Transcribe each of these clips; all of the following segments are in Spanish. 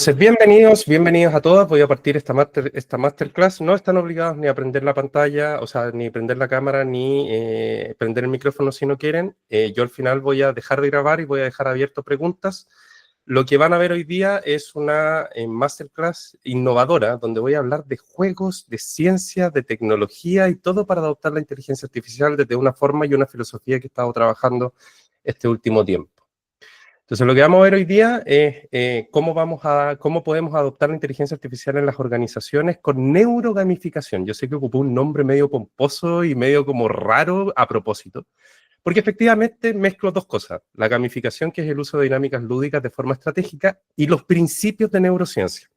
Entonces, bienvenidos a todos. Voy a partir esta masterclass. No están obligados ni a prender la pantalla, o sea, ni prender la cámara, ni prender el micrófono si no quieren. Yo al final voy a dejar de grabar y voy a dejar abierto preguntas. Lo que van a ver hoy día es una masterclass innovadora, donde voy a hablar de juegos, de ciencia, de tecnología y todo para adoptar la inteligencia artificial desde una forma y una filosofía que he estado trabajando este último tiempo. Entonces, lo que vamos a ver hoy día es cómo podemos adoptar la inteligencia artificial en las organizaciones con neurogamificación. Yo sé que ocupó un nombre medio pomposo y medio como raro a propósito, porque efectivamente mezclo dos cosas: la gamificación, que es el uso de dinámicas lúdicas de forma estratégica, y los principios de neurociencia.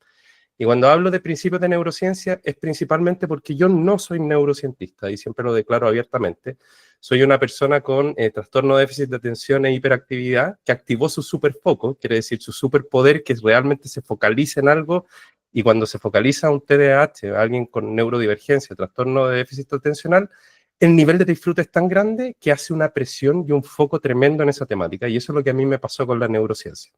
Y cuando hablo de principios de neurociencia es principalmente porque yo no soy neurocientista y siempre lo declaro abiertamente. Soy una persona con trastorno de déficit de atención e hiperactividad que activó su superfoco, quiere decir su superpoder, que realmente se focaliza en algo, y cuando se focaliza un TDAH, alguien con neurodivergencia, trastorno de déficit atencional, el nivel de disfrute es tan grande que hace una presión y un foco tremendo en esa temática, y eso es lo que a mí me pasó con la neurociencia.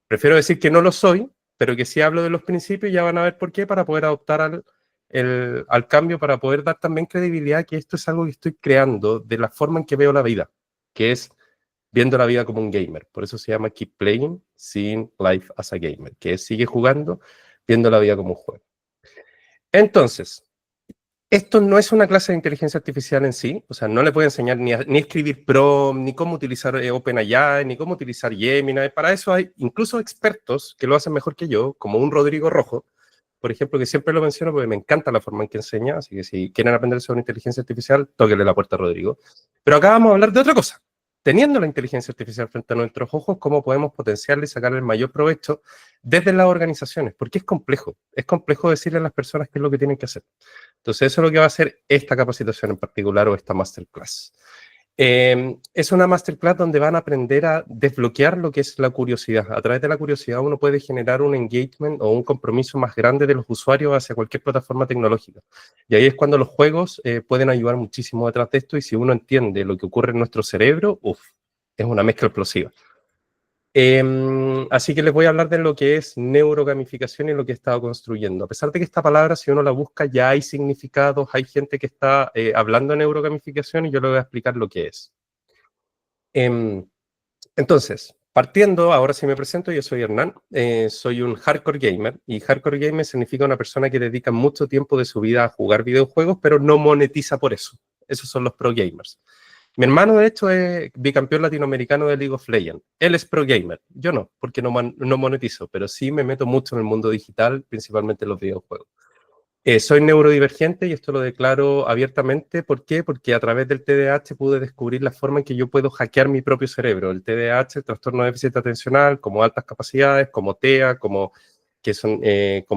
Prefiero decir que no lo soy, pero que sí hablo de los principios, y ya van a ver por qué, para poder adoptar al cambio, para poder dar también credibilidad que esto es algo que estoy creando de la forma en que veo la vida, que es viendo la vida como un gamer. Por eso se llama Keep Playing, Seeing Life as a Gamer, que es sigue jugando, viendo la vida como un juego. Entonces, esto no es una clase de inteligencia artificial en sí, o sea, no le voy a enseñar ni escribir prompt, ni cómo utilizar OpenAI, ni cómo utilizar Gemini. Para eso hay incluso expertos que lo hacen mejor que yo, como un Rodrigo Rojo, por ejemplo, que siempre lo menciono porque me encanta la forma en que enseña, así que si quieren aprender sobre inteligencia artificial, tóquenle la puerta a Rodrigo. Pero acá vamos a hablar de otra cosa. Teniendo la inteligencia artificial frente a nuestros ojos, ¿cómo podemos potenciarla y sacarle el mayor provecho desde las organizaciones? Porque es complejo decirle a las personas qué es lo que tienen que hacer. Entonces, eso es lo que va a hacer esta capacitación en particular, o esta masterclass. Es una masterclass donde van a aprender a desbloquear lo que es la curiosidad. A través de la curiosidad uno puede generar un engagement o un compromiso más grande de los usuarios hacia cualquier plataforma tecnológica. Y ahí es cuando los juegos pueden ayudar muchísimo detrás de esto, y si uno entiende lo que ocurre en nuestro cerebro, es una mezcla explosiva. Así que les voy a hablar de lo que es neurogamificación y lo que he estado construyendo. A pesar de que esta palabra, si uno la busca, ya hay significados, hay gente que está hablando de neurogamificación, y yo les voy a explicar lo que es. Entonces, partiendo, ahora sí me presento, yo soy Hernán, soy un hardcore gamer, y hardcore gamer significa una persona que dedica mucho tiempo de su vida a jugar videojuegos, pero no monetiza por eso. Esos son los pro gamers. Mi hermano, de hecho, es bicampeón latinoamericano de League of Legends. Él es pro gamer. Yo no, porque no monetizo, pero sí me meto mucho en el mundo digital, principalmente en los videojuegos. Soy neurodivergente y esto lo declaro abiertamente. ¿Por qué? Porque a través del TDAH pude descubrir la forma en que yo puedo hackear mi propio cerebro. El TDAH, el trastorno de déficit atencional, como altas capacidades, como TEA, como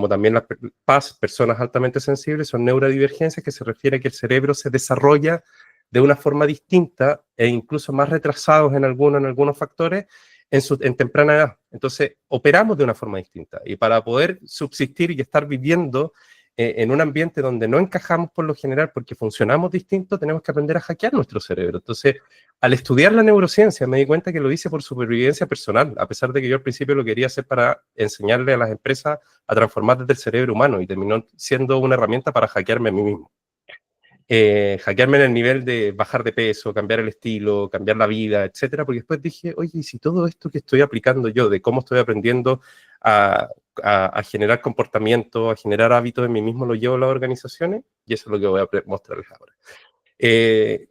también las PAS, personas altamente sensibles, son neurodivergencias, que se refiere a que el cerebro se desarrolla de una forma distinta e incluso más retrasados en algunos factores en temprana edad. Entonces, operamos de una forma distinta, y para poder subsistir y estar viviendo en un ambiente donde no encajamos por lo general porque funcionamos distinto, tenemos que aprender a hackear nuestro cerebro. Entonces, al estudiar la neurociencia, me di cuenta que lo hice por supervivencia personal, a pesar de que yo al principio lo quería hacer para enseñarle a las empresas a transformar desde el cerebro humano, y terminó siendo una herramienta para hackearme a mí mismo. Hackearme en el nivel de bajar de peso, cambiar el estilo, cambiar la vida, etcétera, porque después dije, oye, ¿y si todo esto que estoy aplicando yo, de cómo estoy aprendiendo a generar comportamiento, a generar hábitos en mí mismo, lo llevo a las organizaciones? Y eso es lo que voy a mostrarles ahora.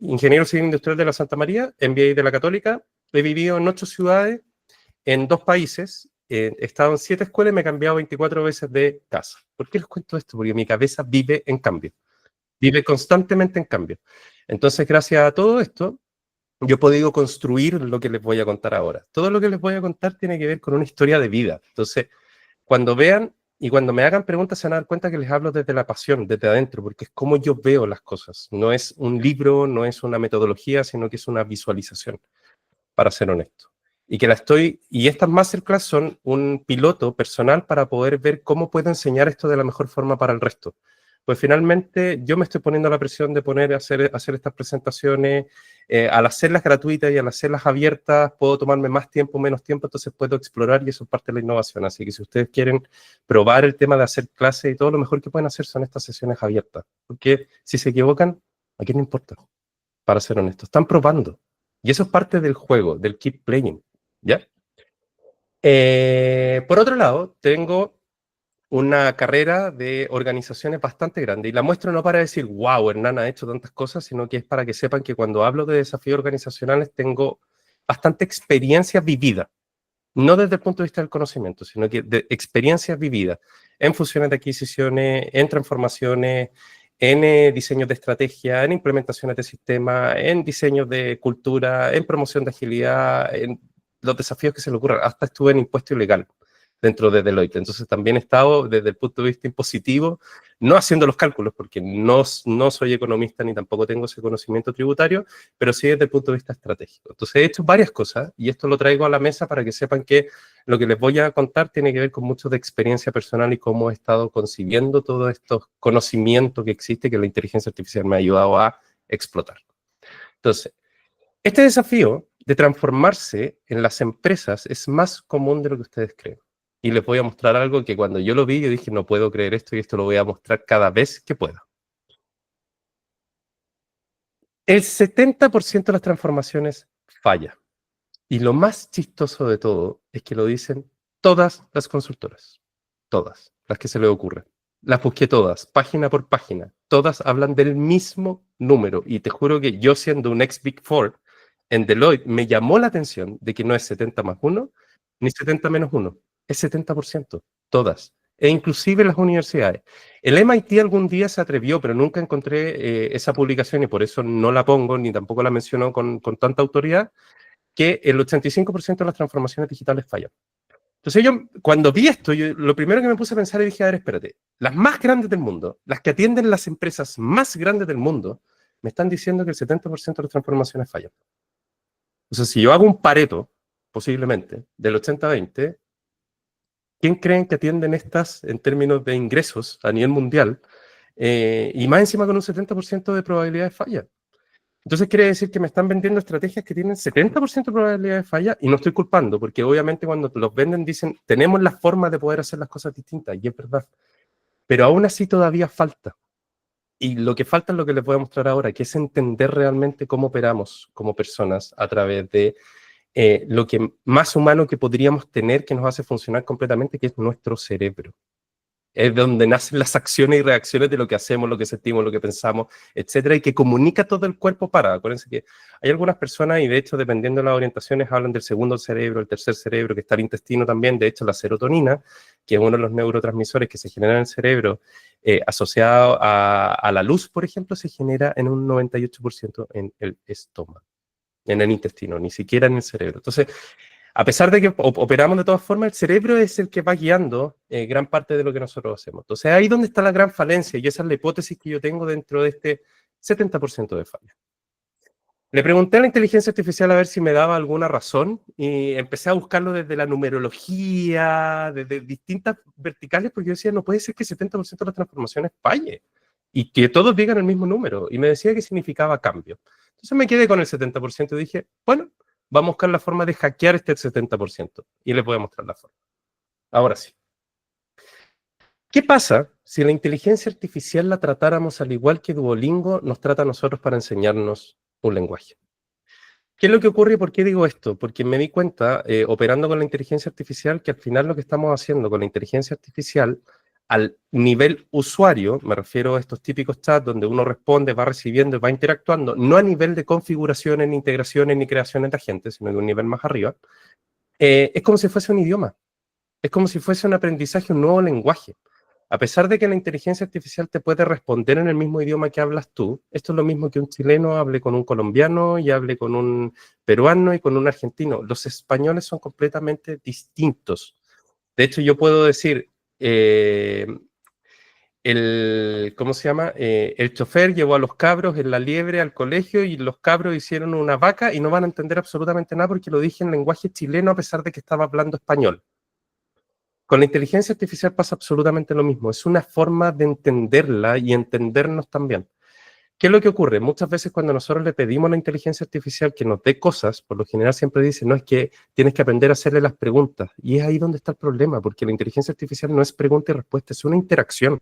Ingeniero civil industrial de la Santa María, MBA de la Católica, he vivido en 8 ciudades, en 2 países, he estado en 7 escuelas y me he cambiado 24 veces de casa. ¿Por qué les cuento esto? Porque mi cabeza vive en cambio. Vive constantemente en cambio. Entonces, gracias a todo esto, yo he podido construir lo que les voy a contar ahora. Todo lo que les voy a contar tiene que ver con una historia de vida. Entonces, cuando vean y cuando me hagan preguntas, se van a dar cuenta que les hablo desde la pasión, desde adentro, porque es como yo veo las cosas. No es un libro, no es una metodología, sino que es una visualización, para ser honesto. Y estas masterclass son un piloto personal para poder ver cómo puedo enseñar esto de la mejor forma para el resto. Pues finalmente yo me estoy poniendo la presión de poner a hacer estas presentaciones. Al hacerlas gratuitas y al hacerlas abiertas, puedo tomarme más tiempo, menos tiempo, entonces puedo explorar y eso es parte de la innovación. Así que si ustedes quieren probar el tema de hacer clases y todo, lo mejor que pueden hacer son estas sesiones abiertas. Porque si se equivocan, ¿a quién le importa? Para ser honestos, están probando. Y eso es parte del juego, del keep playing. ¿Ya? Por otro lado, tengo una carrera de organizaciones bastante grande. Y la muestro no para decir, wow, Hernán ha hecho tantas cosas, sino que es para que sepan que cuando hablo de desafíos organizacionales tengo bastante experiencia vivida. No desde el punto de vista del conocimiento, sino que de experiencias vividas en fusiones de adquisiciones, en transformaciones, en diseños de estrategia, en implementaciones de sistemas, en diseños de cultura, en promoción de agilidad, en los desafíos que se le ocurran. Hasta estuve en impuesto ilegal dentro de Deloitte. Entonces también he estado desde el punto de vista impositivo, no haciendo los cálculos, porque no soy economista ni tampoco tengo ese conocimiento tributario, pero sí desde el punto de vista estratégico. Entonces he hecho varias cosas y esto lo traigo a la mesa para que sepan que lo que les voy a contar tiene que ver con mucho de experiencia personal y cómo he estado concibiendo todo estos conocimientos que existe que la inteligencia artificial me ha ayudado a explotar. Entonces, este desafío de transformarse en las empresas es más común de lo que ustedes creen. Y les voy a mostrar algo que cuando yo lo vi, yo dije, no puedo creer esto y esto lo voy a mostrar cada vez que pueda. El 70% de las transformaciones falla. Y lo más chistoso de todo es que lo dicen todas las consultoras. Todas, las que se les ocurren. Las busqué todas, página por página. Todas hablan del mismo número. Y te juro que yo siendo un ex Big Four, en Deloitte me llamó la atención de que no es 70 más 1, ni 70 menos 1. Es 70%. Todas. E inclusive las universidades. El MIT algún día se atrevió, pero nunca encontré esa publicación y por eso no la pongo, ni tampoco la menciono con tanta autoridad, que el 85% de las transformaciones digitales fallan. Entonces yo, cuando vi esto, lo primero que me puse a pensar y dije, a ver, espérate, las más grandes del mundo, las que atienden las empresas más grandes del mundo, me están diciendo que el 70% de las transformaciones fallan. Entonces, si yo hago un Pareto, posiblemente, del 80-20, ¿quién creen que atienden estas en términos de ingresos a nivel mundial? Y más encima con un 70% de probabilidad de falla. Entonces quiere decir que me están vendiendo estrategias que tienen 70% de probabilidad de falla y no estoy culpando, porque obviamente cuando los venden dicen, tenemos la forma de poder hacer las cosas distintas, y es verdad. Pero aún así todavía falta. Y lo que falta es lo que les voy a mostrar ahora, que es entender realmente cómo operamos como personas a través de lo que más humano que podríamos tener que nos hace funcionar completamente, que es nuestro cerebro. Es donde nacen las acciones y reacciones de lo que hacemos, lo que sentimos, lo que pensamos, etcétera, y que comunica todo el cuerpo para. Acuérdense que hay algunas personas, y de hecho, dependiendo de las orientaciones, hablan del segundo cerebro, el tercer cerebro, que está el intestino también. De hecho, la serotonina, que es uno de los neurotransmisores que se genera en el cerebro, asociado a la luz, por ejemplo, se genera en un 98% en el estómago, en el intestino, ni siquiera en el cerebro. Entonces, a pesar de que operamos de todas formas, el cerebro es el que va guiando gran parte de lo que nosotros hacemos. Entonces, ahí es donde está la gran falencia, y esa es la hipótesis que yo tengo dentro de este 70% de falla. Le pregunté a la inteligencia artificial a ver si me daba alguna razón y empecé a buscarlo desde la numerología, desde distintas verticales, porque yo decía, no puede ser que el 70% de las transformaciones falle y que todos digan el mismo número. Y me decía que significaba cambio. Entonces me quedé con el 70% y dije, bueno, vamos a buscar la forma de hackear este 70% y les voy a mostrar la forma. Ahora sí. ¿Qué pasa si la inteligencia artificial la tratáramos al igual que Duolingo nos trata a nosotros para enseñarnos un lenguaje? ¿Qué es lo que ocurre y por qué digo esto? Porque me di cuenta, operando con la inteligencia artificial, que al final lo que estamos haciendo con la inteligencia artificial, al nivel usuario, me refiero a estos típicos chats donde uno responde, va recibiendo y va interactuando, no a nivel de configuraciones, ni integraciones, ni creaciones de agentes, sino de un nivel más arriba, es como si fuese un idioma, es como si fuese un aprendizaje, un nuevo lenguaje. A pesar de que la inteligencia artificial te puede responder en el mismo idioma que hablas tú, esto es lo mismo que un chileno hable con un colombiano y hable con un peruano y con un argentino. Los españoles son completamente distintos. De hecho, yo puedo decir, ¿cómo se llama? El chofer llevó a los cabros en la liebre al colegio y los cabros hicieron una vaca y no van a entender absolutamente nada porque lo dije en lenguaje chileno a pesar de que estaba hablando español. Con la inteligencia artificial pasa absolutamente lo mismo. Es una forma de entenderla y entendernos también. ¿Qué es lo que ocurre? Muchas veces cuando nosotros le pedimos a la inteligencia artificial que nos dé cosas, por lo general siempre dice, no, es que tienes que aprender a hacerle las preguntas. Y es ahí donde está el problema, porque la inteligencia artificial no es pregunta y respuesta, es una interacción,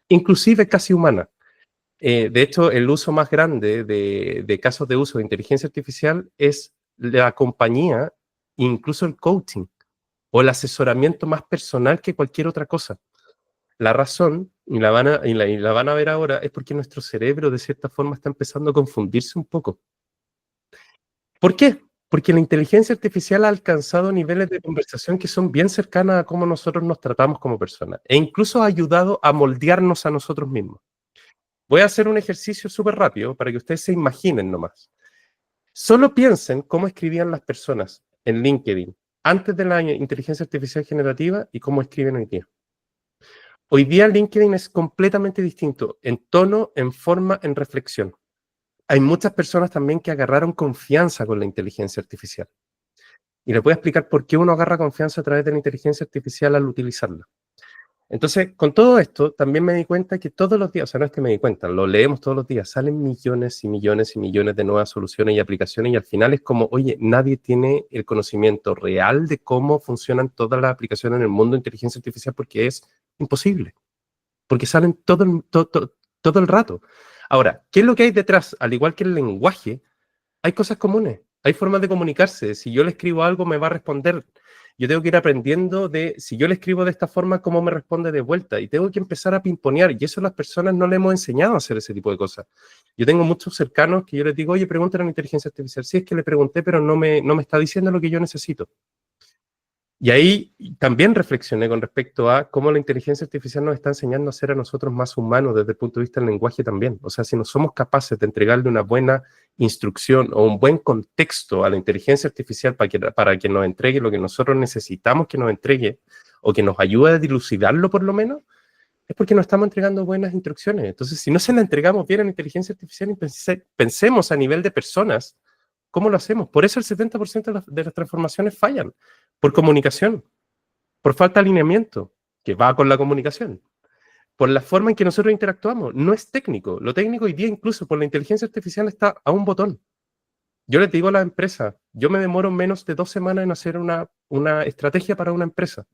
inclusive casi humana. De hecho, el uso más grande de casos de uso de inteligencia artificial es la compañía, incluso el coaching o el asesoramiento más personal que cualquier otra cosa. La razón, y la van a ver ahora, es porque nuestro cerebro de cierta forma está empezando a confundirse un poco. ¿Por qué? Porque la inteligencia artificial ha alcanzado niveles de conversación que son bien cercanas a cómo nosotros nos tratamos como personas e incluso ha ayudado a moldearnos a nosotros mismos. Voy a hacer un ejercicio súper rápido para que ustedes se imaginen nomás. Solo piensen cómo escribían las personas en LinkedIn antes de la inteligencia artificial generativa y cómo escriben hoy día. Hoy día LinkedIn es completamente distinto en tono, en forma, en reflexión. Hay muchas personas también que agarraron confianza con la inteligencia artificial. Y les voy a explicar por qué uno agarra confianza a través de la inteligencia artificial al utilizarla. Entonces, con todo esto, también me di cuenta que todos los días, o sea, no es que me di cuenta, lo leemos todos los días, salen millones y millones y millones de nuevas soluciones y aplicaciones y al final es como, oye, nadie tiene el conocimiento real de cómo funcionan todas las aplicaciones en el mundo de inteligencia artificial porque es imposible, porque salen todo el rato. Ahora, ¿qué es lo que hay detrás? Al igual que el lenguaje, hay cosas comunes, hay formas de comunicarse. Si yo le escribo algo, me va a responder. Yo tengo que ir aprendiendo de, si yo le escribo de esta forma, cómo me responde de vuelta. Y tengo que empezar a pimponear. Y eso a las personas no le hemos enseñado a hacer ese tipo de cosas. Yo tengo muchos cercanos que yo les digo, oye, pregúntale a la inteligencia artificial. Sí, es que le pregunté, pero no me está diciendo lo que yo necesito. Y ahí también reflexioné con respecto a cómo la inteligencia artificial nos está enseñando a ser a nosotros más humanos desde el punto de vista del lenguaje también. O sea, si no somos capaces de entregarle una buena instrucción o un buen contexto a la inteligencia artificial para que nos entregue lo que nosotros necesitamos que nos entregue o que nos ayude a dilucidarlo por lo menos, es porque no estamos entregando buenas instrucciones. Entonces, si no se la entregamos bien a la inteligencia artificial, pensemos a nivel de personas, ¿cómo lo hacemos? Por eso el 70% de las transformaciones fallan, por comunicación, por falta de alineamiento, que va con la comunicación, por la forma en que nosotros interactuamos. No es técnico. Lo técnico hoy día, incluso por la inteligencia artificial, está a un botón. Yo les digo a la empresa, yo me demoro menos de 2 semanas en hacer una estrategia para una empresa.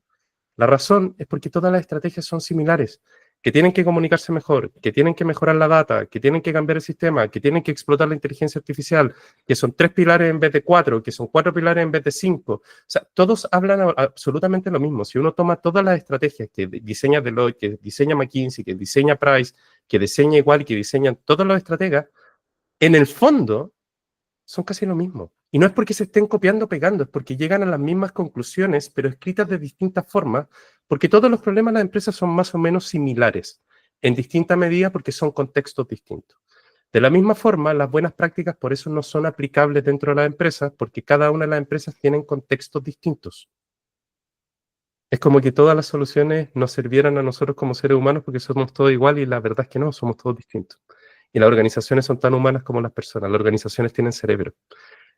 La razón es porque todas las estrategias son similares, que tienen que comunicarse mejor, que tienen que mejorar la data, que tienen que cambiar el sistema, que tienen que explotar la inteligencia artificial, que son 3 pilares en vez de 4, que son 4 pilares en vez de 5. O sea, todos hablan absolutamente lo mismo. Si uno toma todas las estrategias que diseña Deloitte, que diseña McKinsey, que diseña Price, que diseña igual, que diseñan todos los estrategas, en el fondo son casi lo mismo. Y no es porque se estén copiando o pegando, es porque llegan a las mismas conclusiones, pero escritas de distintas formas, porque todos los problemas de las empresas son más o menos similares, en distinta medida porque son contextos distintos. De la misma forma, las buenas prácticas por eso no son aplicables dentro de las empresas, porque cada una de las empresas tienen contextos distintos. Es como que todas las soluciones nos sirvieran a nosotros como seres humanos porque somos todos iguales y la verdad es que no, somos todos distintos. Y las organizaciones son tan humanas como las personas. Las organizaciones tienen cerebro.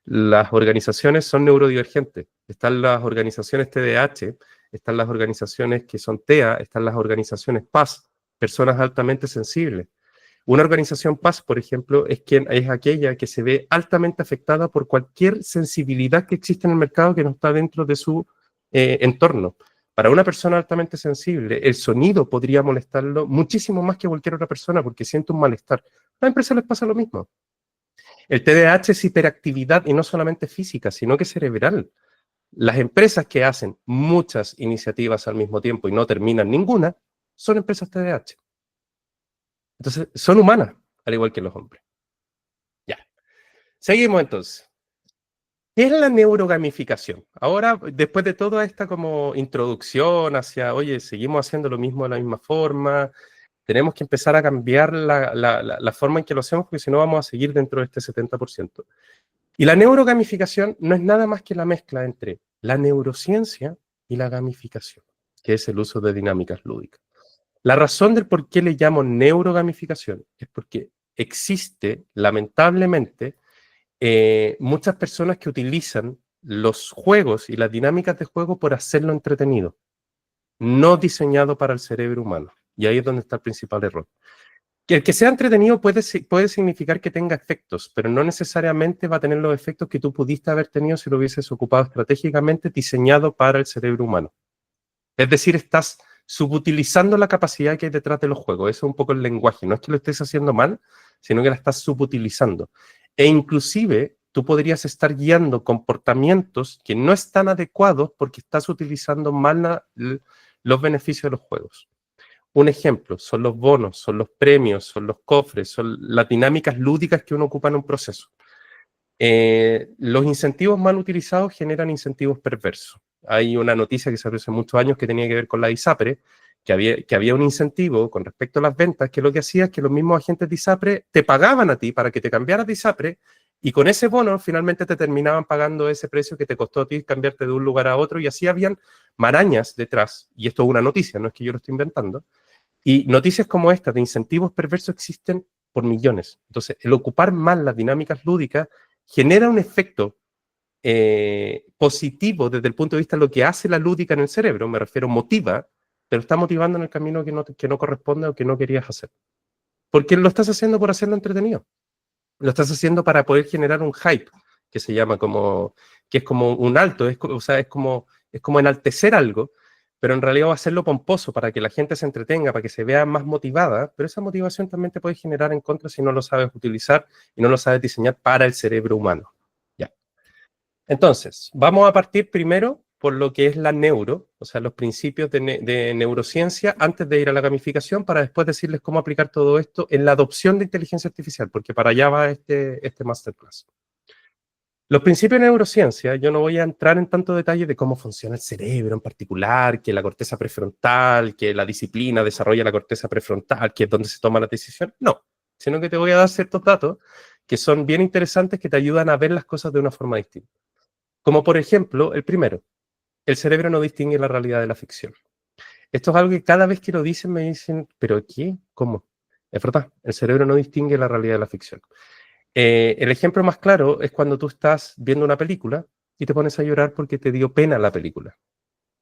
Las organizaciones son neurodivergentes. Están las organizaciones TDAH, están las organizaciones que son TEA, están las organizaciones PAS, personas altamente sensibles. Una organización PAS, por ejemplo, es aquella que se ve altamente afectada por cualquier sensibilidad que existe en el mercado que no está dentro de su entorno. Para una persona altamente sensible, el sonido podría molestarlo muchísimo más que cualquier otra persona porque siente un malestar. A las empresas les pasa lo mismo. El TDAH es hiperactividad y no solamente física, sino que cerebral. Las empresas que hacen muchas iniciativas al mismo tiempo y no terminan ninguna, son empresas TDAH. Entonces, son humanas, al igual que los hombres. Ya. Seguimos entonces. ¿Qué es la neurogamificación? Ahora, después de toda esta como introducción hacia, oye, seguimos haciendo lo mismo de la misma forma, tenemos que empezar a cambiar la forma en que lo hacemos, porque si no vamos a seguir dentro de este 70%. Y la neurogamificación no es nada más que la mezcla entre la neurociencia y la gamificación, que es el uso de dinámicas lúdicas. La razón del por qué le llamo neurogamificación es porque existe, lamentablemente, muchas personas que utilizan los juegos y las dinámicas de juego por hacerlo entretenido. no diseñado para el cerebro humano. Y ahí es donde está el principal error. Que el que sea entretenido puede significar que tenga efectos, pero no necesariamente va a tener los efectos que tú pudiste haber tenido si lo hubieses ocupado estratégicamente diseñado para el cerebro humano. Es decir, estás subutilizando la capacidad que hay detrás de los juegos. Eso es un poco el lenguaje. No es que lo estés haciendo mal, sino que la estás subutilizando. E inclusive, tú podrías estar guiando comportamientos que no están adecuados porque estás utilizando mal los beneficios de los juegos. Un ejemplo, son los bonos, son los premios, son los cofres, son las dinámicas lúdicas que uno ocupa en un proceso. Los incentivos mal utilizados generan incentivos perversos. Hay una noticia que salió hace muchos años que tenía que ver con la ISAPRE, que había un incentivo con respecto a las ventas, que lo que hacía es que los mismos agentes de ISAPRE te pagaban a ti para que te cambiaras de ISAPRE y con ese bono finalmente te terminaban pagando ese precio que te costó a ti cambiarte de un lugar a otro y así habían marañas detrás, y esto es una noticia, no es que yo lo esté inventando, y noticias como esta de incentivos perversos existen por millones. Entonces, el ocupar mal las dinámicas lúdicas genera un efecto positivo desde el punto de vista de lo que hace la lúdica en el cerebro, me refiero motiva, pero está motivando en el camino que no corresponde o que no querías hacer. Porque lo estás haciendo por hacerlo entretenido. Lo estás haciendo para poder generar un hype, que se llama como, que es como un alto, o sea, es como enaltecer algo, pero en realidad va a hacerlo pomposo para que la gente se entretenga, para que se vea más motivada, pero esa motivación también te puede generar en contra si no lo sabes utilizar y no lo sabes diseñar para el cerebro humano. Ya. Entonces, vamos a partir primero por lo que es la neuro, o sea, los principios de neurociencia, antes de ir a la gamificación, para después decirles cómo aplicar todo esto en la adopción de inteligencia artificial, porque para allá va este masterclass. Los principios de neurociencia, yo no voy a entrar en tanto detalle de cómo funciona el cerebro en particular, que la corteza prefrontal, que la disciplina desarrolla la corteza prefrontal, que es donde se toma la decisión. No, sino que te voy a dar ciertos datos que son bien interesantes, que te ayudan a ver las cosas de una forma distinta. Como por ejemplo, el primero, el cerebro no distingue la realidad de la ficción. Esto es algo que cada vez que lo dicen me dicen, ¿pero qué? ¿Cómo? Es verdad, el cerebro no distingue la realidad de la ficción. El ejemplo más claro es cuando tú estás viendo una película y te pones a llorar porque te dio pena la película.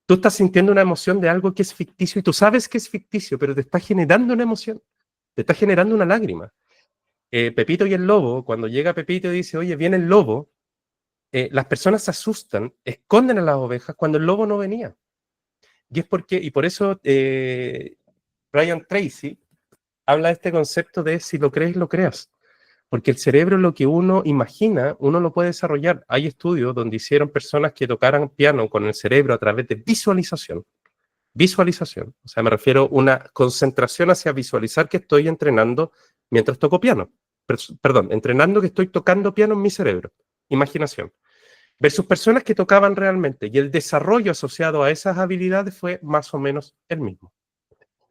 Tú estás sintiendo una emoción de algo que es ficticio y tú sabes que es ficticio, pero te está generando una emoción, te está generando una lágrima. Pepito y el lobo, cuando llega Pepito y dice, oye, viene el lobo, las personas se asustan, esconden a las ovejas cuando el lobo no venía. Y por eso Brian Tracy habla de este concepto de si lo crees, lo creas. Porque el cerebro, lo que uno imagina, uno lo puede desarrollar. Hay estudios donde hicieron personas que tocaran piano con el cerebro a través de visualización. Visualización, o sea, me refiero a una concentración hacia visualizar que estoy entrenando mientras toco piano. Perdón, entrenando que estoy tocando piano en mi cerebro. Imaginación. Versus personas que tocaban realmente. Y el desarrollo asociado a esas habilidades fue más o menos el mismo.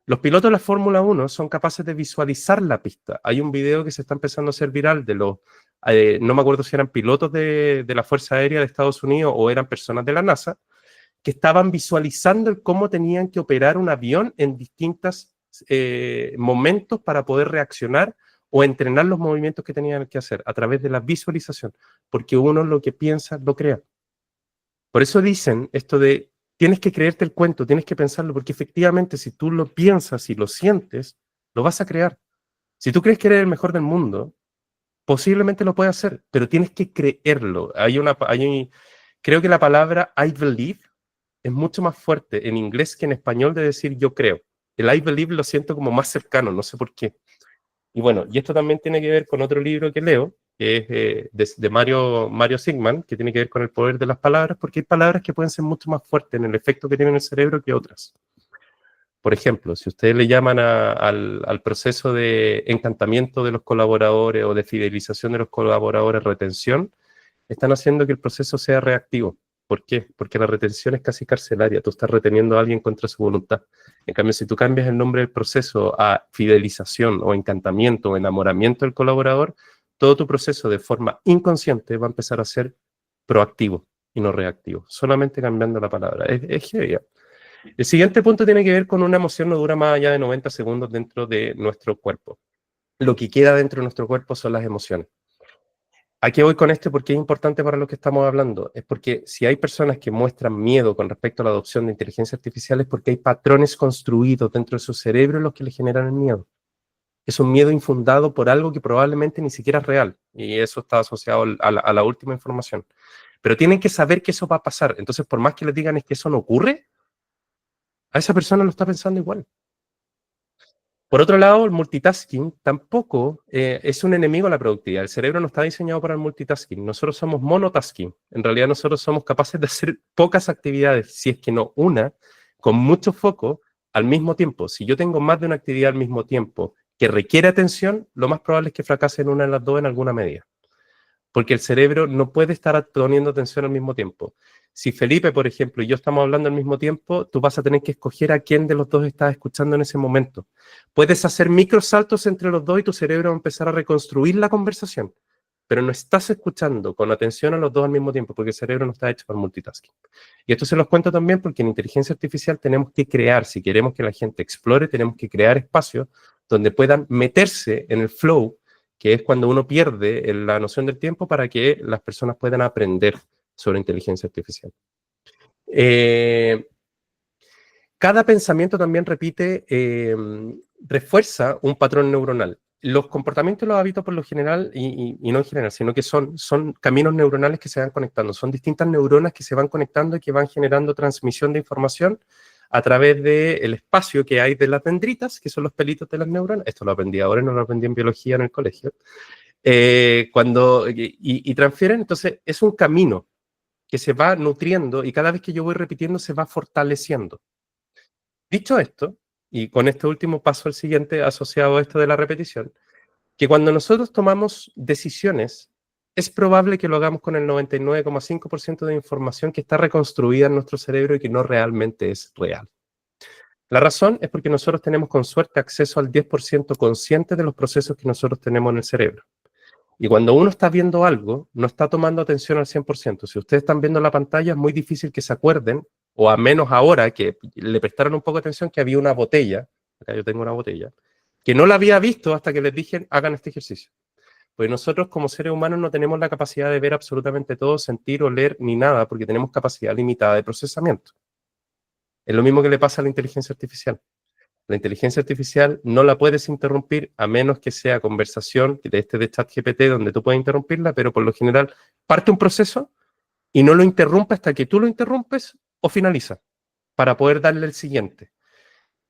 Los pilotos de la Fórmula 1 son capaces de visualizar la pista. Hay un video que se está empezando a hacer viral de los, no me acuerdo si eran pilotos de la Fuerza Aérea de Estados Unidos o eran personas de la NASA, que estaban visualizando el cómo tenían que operar un avión en distintos momentos para poder reaccionar o entrenar los movimientos que tenían que hacer a través de la visualización, porque uno lo que piensa lo crea. Por eso dicen esto de tienes que creerte el cuento, tienes que pensarlo, porque efectivamente si tú lo piensas y lo sientes, lo vas a crear. Si tú crees que eres el mejor del mundo, posiblemente lo puedes hacer, pero tienes que creerlo. Creo que la palabra I believe es mucho más fuerte en inglés que en español de decir yo creo. El I believe lo siento como más cercano, no sé por qué. Y bueno, y esto también tiene que ver con otro libro que leo, que es de Mario Sigman, que tiene que ver con el poder de las palabras, porque hay palabras que pueden ser mucho más fuertes en el efecto que tienen en el cerebro que otras. Por ejemplo, si ustedes le llaman al proceso de encantamiento de los colaboradores o de fidelización de los colaboradores retención, están haciendo que el proceso sea reactivo. ¿Por qué? Porque la retención es casi carcelaria. Tú estás reteniendo a alguien contra su voluntad. En cambio, si tú cambias el nombre del proceso a fidelización o encantamiento o enamoramiento del colaborador, todo tu proceso de forma inconsciente va a empezar a ser proactivo y no reactivo. Solamente cambiando la palabra. Es genial. El siguiente punto tiene que ver con una emoción no dura más allá de 90 segundos dentro de nuestro cuerpo. Lo que queda dentro de nuestro cuerpo son las emociones. ¿A qué voy con esto? Porque es importante para lo que estamos hablando. Es porque si hay personas que muestran miedo con respecto a la adopción de inteligencia artificial es porque hay patrones construidos dentro de su cerebro los que le generan el miedo. Es un miedo infundado por algo que probablemente ni siquiera es real. Y eso está asociado a la última información. Pero tienen que saber que eso va a pasar. Entonces, por más que les digan es que eso no ocurre, a esa persona lo está pensando igual. Por otro lado, el multitasking tampoco es un enemigo a la productividad. El cerebro no está diseñado para el multitasking. Nosotros somos monotasking. En realidad nosotros somos capaces de hacer pocas actividades, si es que no una, con mucho foco al mismo tiempo. Si yo tengo más de una actividad al mismo tiempo que requiere atención, lo más probable es que fracase en una de las dos en alguna medida. Porque el cerebro no puede estar poniendo atención al mismo tiempo. Si Felipe, por ejemplo, y yo estamos hablando al mismo tiempo, tú vas a tener que escoger a quién de los dos estás escuchando en ese momento. Puedes hacer microsaltos entre los dos y tu cerebro va a empezar a reconstruir la conversación, pero no estás escuchando con atención a los dos al mismo tiempo, porque el cerebro no está hecho para multitasking. Y esto se los cuento también porque en inteligencia artificial tenemos que crear, si queremos que la gente explore, tenemos que crear espacios donde puedan meterse en el flow, que es cuando uno pierde la noción del tiempo para que las personas puedan aprender sobre inteligencia artificial. Cada pensamiento también repite, refuerza un patrón neuronal. Los comportamientos y los hábitos por lo general, y no en general, sino que son caminos neuronales que se van conectando, son distintas neuronas que se van conectando y que van generando transmisión de información a través del espacio que hay de las dendritas, que son los pelitos de las neuronas. Esto lo aprendí ahora, no lo aprendí en biología en el colegio. Y transfieren, entonces es un camino que se va nutriendo y cada vez que yo voy repitiendo se va fortaleciendo. Dicho esto, y con este último paso al siguiente asociado a esto de la repetición, que cuando nosotros tomamos decisiones, es probable que lo hagamos con el 99,5% de información que está reconstruida en nuestro cerebro y que no realmente es real. La razón es porque nosotros tenemos con suerte acceso al 10% consciente de los procesos que nosotros tenemos en el cerebro. Y cuando uno está viendo algo, no está tomando atención al 100%. Si ustedes están viendo la pantalla, es muy difícil que se acuerden, o a menos ahora que le prestaron un poco de atención, que había una botella, acá yo tengo una botella, que no la había visto hasta que les dije, hagan este ejercicio. Pues nosotros como seres humanos no tenemos la capacidad de ver absolutamente todo, sentir, oler, ni nada, porque tenemos capacidad limitada de procesamiento. Es lo mismo que le pasa a la inteligencia artificial. La inteligencia artificial no la puedes interrumpir a menos que sea conversación de ChatGPT donde tú puedes interrumpirla, pero por lo general parte un proceso y no lo interrumpe hasta que tú lo interrumpes o finaliza para poder darle el siguiente.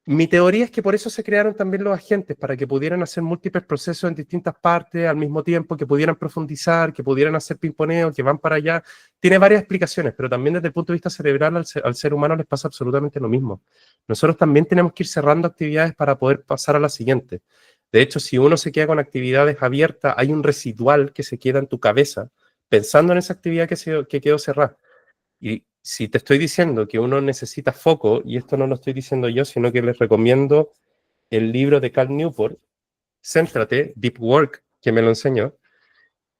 Mi teoría es que por eso se crearon también los agentes, para que pudieran hacer múltiples procesos en distintas partes al mismo tiempo, que pudieran profundizar, que pudieran hacer pimponeo, que van para allá. Tiene varias explicaciones, pero también desde el punto de vista cerebral al ser humano les pasa absolutamente lo mismo. Nosotros también tenemos que ir cerrando actividades para poder pasar a la siguiente. De hecho, si uno se queda con actividades abiertas, hay un residual que se queda en tu cabeza pensando en esa actividad que quedó cerrada. Y si te estoy diciendo que uno necesita foco, y esto no lo estoy diciendo yo, sino que les recomiendo el libro de Cal Newport, Céntrate, Deep Work, que me lo enseñó,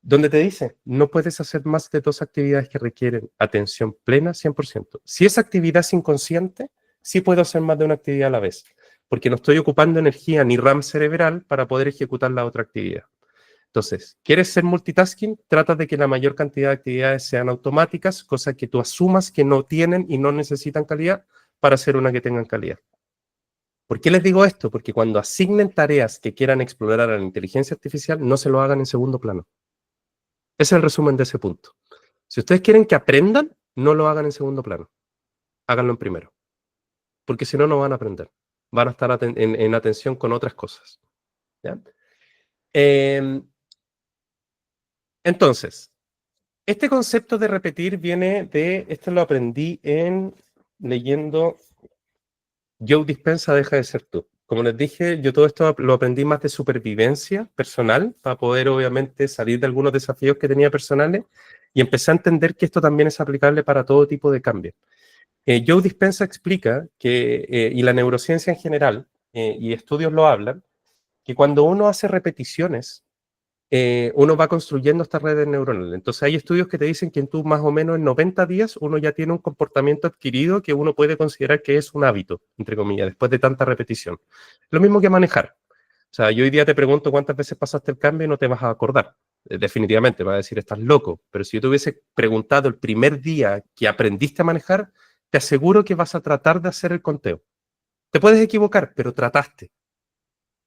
donde te dice, no puedes hacer más de 2 actividades que requieren atención plena 100%. Si esa actividad es inconsciente, sí puedo hacer más de una actividad a la vez, porque no estoy ocupando energía ni RAM cerebral para poder ejecutar la otra actividad. Entonces, ¿quieres ser multitasking? Trata de que la mayor cantidad de actividades sean automáticas, cosas que tú asumas que no tienen y no necesitan calidad para hacer una que tengan calidad. ¿Por qué les digo esto? Porque cuando asignen tareas que quieran explorar a la inteligencia artificial, no se lo hagan en segundo plano. Ese es el resumen de ese punto. Si ustedes quieren que aprendan, no lo hagan en segundo plano. Háganlo en primero. Porque si no, no van a aprender. Van a estar en atención con otras cosas. ¿Ya? Entonces, este concepto de repetir viene de, esto lo aprendí leyendo Joe Dispenza, Deja de ser tú. Como les dije, yo todo esto lo aprendí más de supervivencia personal, para poder obviamente salir de algunos desafíos que tenía personales, y empecé a entender que esto también es aplicable para todo tipo de cambios. Joe Dispenza explica que, y la neurociencia en general, y estudios lo hablan, que cuando uno hace repeticiones, uno va construyendo estas redes neuronales. Entonces hay estudios que te dicen que en tú más o menos en 90 días uno ya tiene un comportamiento adquirido que uno puede considerar que es un hábito, entre comillas, después de tanta repetición. Lo mismo que manejar. O sea, yo hoy día te pregunto cuántas veces pasaste el cambio y no te vas a acordar. definitivamente, va a decir, estás loco. Pero si yo te hubiese preguntado el primer día que aprendiste a manejar, te aseguro que vas a tratar de hacer el conteo. Te puedes equivocar, pero trataste.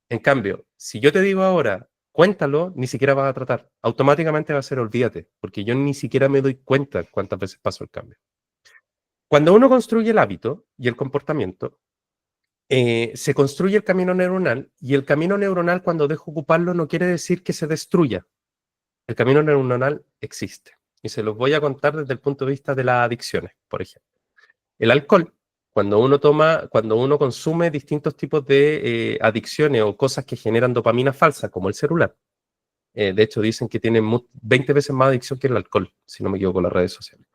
En cambio, si yo te digo ahora, cuéntalo, ni siquiera vas a tratar. Automáticamente va a ser olvídate, porque yo ni siquiera me doy cuenta cuántas veces paso el cambio. Cuando uno construye el hábito y el comportamiento, se construye el camino neuronal, y el camino neuronal, cuando dejo ocuparlo, no quiere decir que se destruya. El camino neuronal existe. Y se los voy a contar desde el punto de vista de las adicciones, por ejemplo. El alcohol, cuando uno consume distintos tipos de adicciones o cosas que generan dopamina falsa, como el celular. De hecho, dicen que tiene 20 veces más adicción que el alcohol, si no me equivoco, en las redes sociales.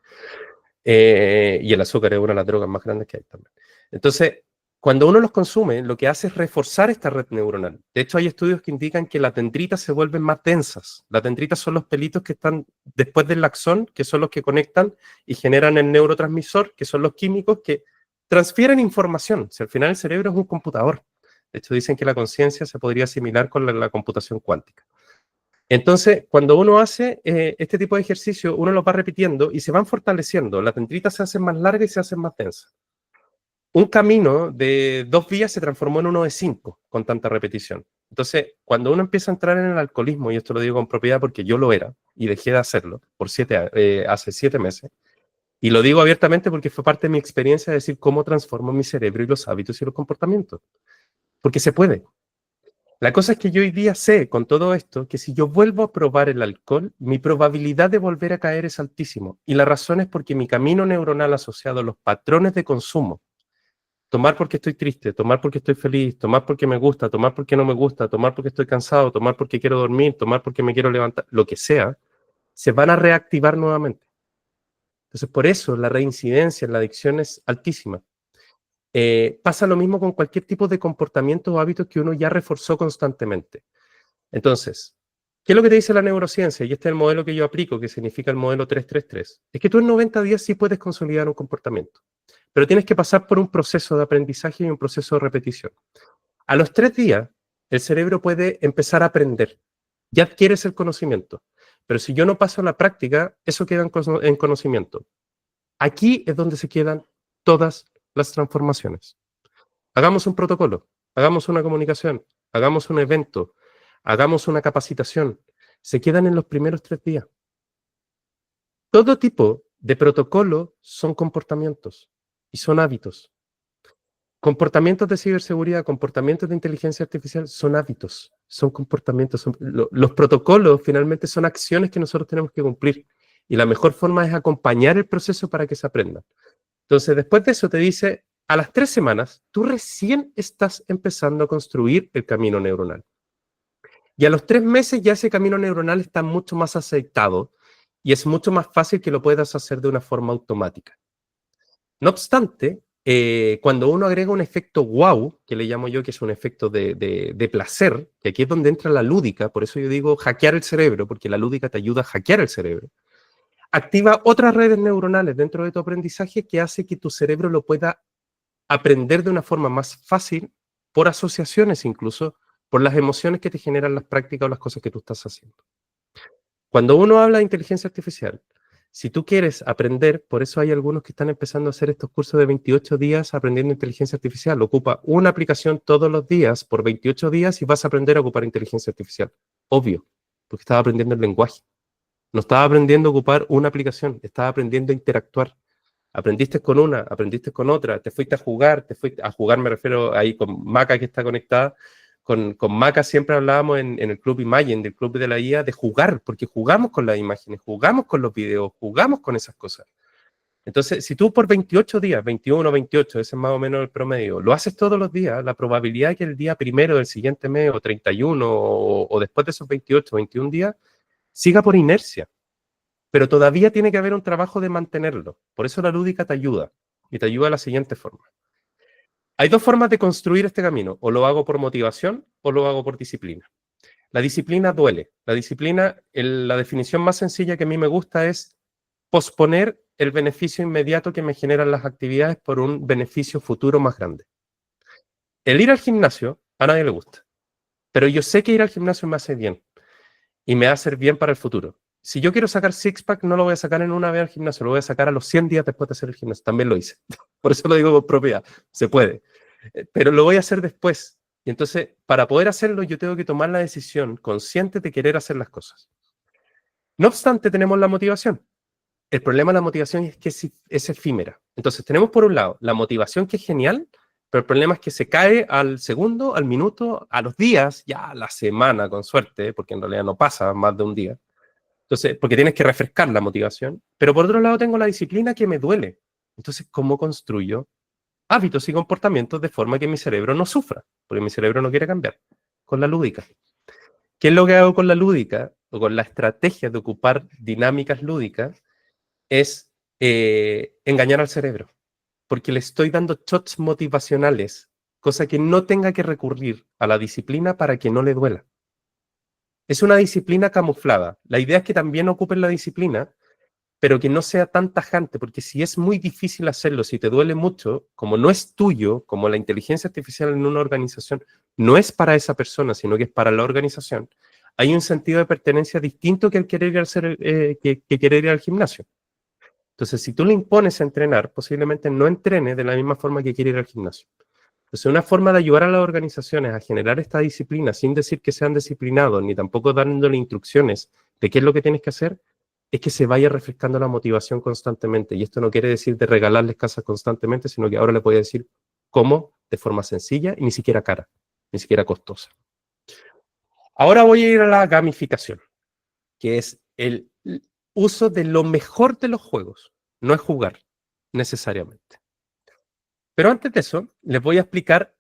Y el azúcar es una de las drogas más grandes que hay también. Entonces, cuando uno los consume, lo que hace es reforzar esta red neuronal. De hecho, hay estudios que indican que las dendritas se vuelven más densas. Las dendritas son los pelitos que están después del axón, que son los que conectan y generan el neurotransmisor, que son los químicos que transfieren información. Si al final el cerebro es un computador. De hecho, dicen que la conciencia se podría asimilar con la computación cuántica. Entonces, cuando uno hace este tipo de ejercicio, uno lo va repitiendo y se van fortaleciendo. Las dendritas se hacen más largas y se hacen más densas. Un camino de 2 vías se transformó en uno de 5 con tanta repetición. Entonces, cuando uno empieza a entrar en el alcoholismo, y esto lo digo con propiedad porque yo lo era y dejé de hacerlo hace 7 meses, y lo digo abiertamente porque fue parte de mi experiencia de decir cómo transformo mi cerebro y los hábitos y los comportamientos. Porque se puede. La cosa es que yo hoy día sé, con todo esto, que si yo vuelvo a probar el alcohol, mi probabilidad de volver a caer es altísimo. Y la razón es porque mi camino neuronal asociado a los patrones de consumo, tomar porque estoy triste, tomar porque estoy feliz, tomar porque me gusta, tomar porque no me gusta, tomar porque estoy cansado, tomar porque quiero dormir, tomar porque me quiero levantar, lo que sea, se van a reactivar nuevamente. Entonces, por eso la reincidencia en la adicción es altísima. Pasa lo mismo con cualquier tipo de comportamiento o hábitos que uno ya reforzó constantemente. Entonces, ¿qué es lo que te dice la neurociencia? Y este es el modelo que yo aplico, que significa el modelo 333. Es que tú en 90 días sí puedes consolidar un comportamiento, pero tienes que pasar por un proceso de aprendizaje y un proceso de repetición. A los 3 días, el cerebro puede empezar a aprender. Ya adquieres el conocimiento. Pero si yo no paso a la práctica, eso queda en conocimiento. Aquí es donde se quedan todas las transformaciones. Hagamos un protocolo, hagamos una comunicación, hagamos un evento, hagamos una capacitación. Se quedan en los primeros 3 días. Todo tipo de protocolo son comportamientos y son hábitos. Comportamientos de ciberseguridad, comportamientos de inteligencia artificial son hábitos, son comportamientos. Los protocolos finalmente son acciones que nosotros tenemos que cumplir. Y la mejor forma es acompañar el proceso para que se aprenda. Entonces, después de eso te dice, a las 3 semanas, tú recién estás empezando a construir el camino neuronal. Y a los 3 meses ya ese camino neuronal está mucho más aceitado y es mucho más fácil que lo puedas hacer de una forma automática. No obstante, cuando uno agrega un efecto wow, que le llamo yo, que es un efecto de placer, que aquí es donde entra la lúdica, por eso yo digo hackear el cerebro, porque la lúdica te ayuda a hackear el cerebro, activa otras redes neuronales dentro de tu aprendizaje que hace que tu cerebro lo pueda aprender de una forma más fácil, por asociaciones incluso, por las emociones que te generan las prácticas o las cosas que tú estás haciendo. Cuando uno habla de inteligencia artificial, si tú quieres aprender, por eso hay algunos que están empezando a hacer estos cursos de 28 días aprendiendo inteligencia artificial. Ocupa una aplicación todos los días por 28 días y vas a aprender a ocupar inteligencia artificial. Obvio, porque estás aprendiendo el lenguaje. No estaba aprendiendo a ocupar una aplicación, estaba aprendiendo a interactuar. Aprendiste con una, aprendiste con otra, te fuiste a jugar me refiero ahí con Maca que está conectada. Con Maca siempre hablábamos en el Club Imagine, del Club de la IA, de jugar, porque jugamos con las imágenes, jugamos con los videos, jugamos con esas cosas. Entonces, si tú por 28 días, 21, 28, ese es más o menos el promedio, lo haces todos los días, la probabilidad de que el día primero del siguiente mes, o 31, o después de esos 28, 21 días, siga por inercia. Pero todavía tiene que haber un trabajo de mantenerlo. Por eso la lúdica te ayuda, y te ayuda de la siguiente forma. Hay 2 formas de construir este camino, o lo hago por motivación o lo hago por disciplina. La disciplina duele. La disciplina, la definición más sencilla que a mí me gusta es posponer el beneficio inmediato que me generan las actividades por un beneficio futuro más grande. El ir al gimnasio a nadie le gusta, pero yo sé que ir al gimnasio me hace bien. y me va a hacer bien para el futuro. Si yo quiero sacar six-pack, no lo voy a sacar en una vez al gimnasio, lo voy a sacar a los 100 días después de hacer el gimnasio. También lo hice. Por eso lo digo con propiedad. Se puede. Pero lo voy a hacer después. Y entonces, para poder hacerlo, yo tengo que tomar la decisión consciente de querer hacer las cosas. No obstante, tenemos la motivación. El problema de la motivación es que es efímera. Entonces, tenemos por un lado la motivación, que es genial, pero el problema es que se cae al segundo, al minuto, a los días, ya a la semana, con suerte, porque en realidad no pasa más de un día. Entonces, porque tienes que refrescar la motivación. Pero por otro lado, tengo la disciplina que me duele. Entonces, ¿cómo construyo hábitos y comportamientos de forma que mi cerebro no sufra? Porque mi cerebro no quiere cambiar. Con la lúdica. ¿Qué es lo que hago con la lúdica o con la estrategia de ocupar dinámicas lúdicas? Es engañar al cerebro, porque le estoy dando shots motivacionales, cosa que no tenga que recurrir a la disciplina para que no le duela. Es una disciplina camuflada. La idea es que también ocupen la disciplina, pero que no sea tan tajante, porque si es muy difícil hacerlo, si te duele mucho, como no es tuyo, como la inteligencia artificial en una organización no es para esa persona, sino que es para la organización, hay un sentido de pertenencia distinto que el querer ir que querer ir al gimnasio. Entonces, si tú le impones a entrenar, posiblemente no entrene de la misma forma que quiere ir al gimnasio. Entonces, una forma de ayudar a las organizaciones a generar esta disciplina sin decir que sean disciplinados, ni tampoco dándole instrucciones de qué es lo que tienes que hacer, es que se vaya refrescando la motivación constantemente. Y esto no quiere decir de regalarles casas constantemente, sino que ahora les voy a decir cómo, de forma sencilla y ni siquiera cara, ni siquiera costosa. Ahora voy a ir a la gamificación, que es el uso de lo mejor de los juegos. No es jugar, necesariamente. Pero antes de eso, les voy a explicar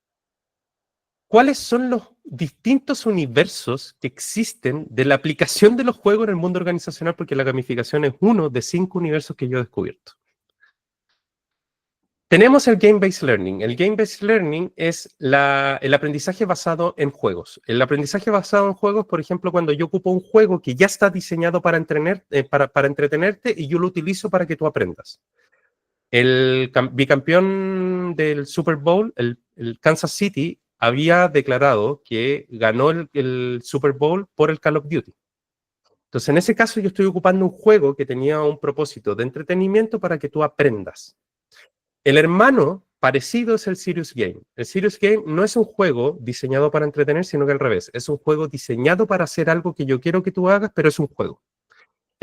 cuáles son los distintos universos que existen de la aplicación de los juegos en el mundo organizacional, porque la gamificación es uno de 5 universos que yo he descubierto. Tenemos el Game-Based Learning. El Game-Based Learning es el aprendizaje basado en juegos. El aprendizaje basado en juegos, por ejemplo, cuando yo ocupo un juego que ya está diseñado para entretenerte y yo lo utilizo para que tú aprendas. El bicampeón del Super Bowl, el Kansas City, había declarado que ganó el Super Bowl por el Call of Duty. Entonces, en ese caso, yo estoy ocupando un juego que tenía un propósito de entretenimiento para que tú aprendas. El hermano parecido es el Serious Game. El Serious Game no es un juego diseñado para entretener, sino que al revés. Es un juego diseñado para hacer algo que yo quiero que tú hagas, pero es un juego.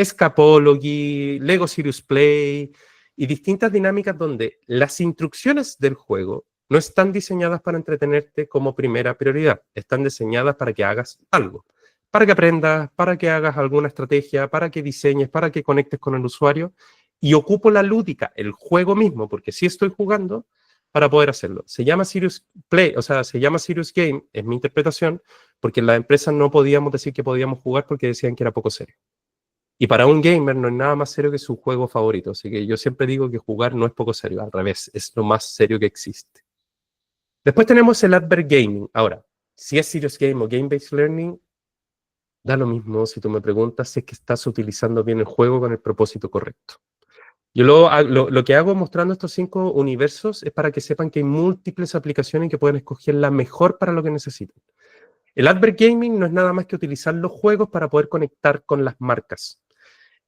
Scapology, Lego Serious Play y distintas dinámicas donde las instrucciones del juego no están diseñadas para entretenerte como primera prioridad. Están diseñadas para que hagas algo. Para que aprendas, para que hagas alguna estrategia, para que diseñes, para que conectes con el usuario. Y ocupo la lúdica, el juego mismo, porque sí estoy jugando, para poder hacerlo. Se llama Serious Play, o sea, se llama Serious Game, es mi interpretación, porque en las empresas no podíamos decir que podíamos jugar porque decían que era poco serio. Y para un gamer no es nada más serio que su juego favorito. Así que yo siempre digo que jugar no es poco serio, al revés, es lo más serio que existe. Después tenemos el Advert Gaming. Ahora, si es Serious Game o Game-Based Learning, da lo mismo si tú me preguntas si es que estás utilizando bien el juego con el propósito correcto. Yo lo que hago mostrando estos 5 universos es para que sepan que hay múltiples aplicaciones que pueden escoger la mejor para lo que necesitan. El Advert Gaming no es nada más que utilizar los juegos para poder conectar con las marcas.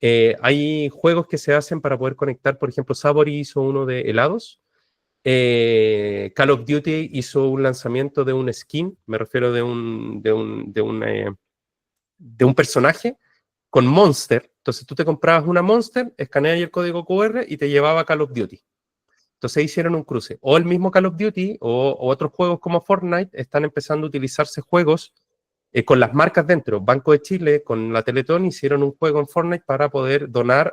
Hay juegos que se hacen para poder conectar, por ejemplo, Savory hizo uno de helados. Call of Duty hizo un lanzamiento de un skin, me refiero de un personaje con Monster. Entonces tú te comprabas una Monster, escaneabas el código QR y te llevaba a Call of Duty. Entonces hicieron un cruce. O el mismo Call of Duty o otros juegos como Fortnite están empezando a utilizarse juegos con las marcas dentro. Banco de Chile con la Teletón hicieron un juego en Fortnite para poder donar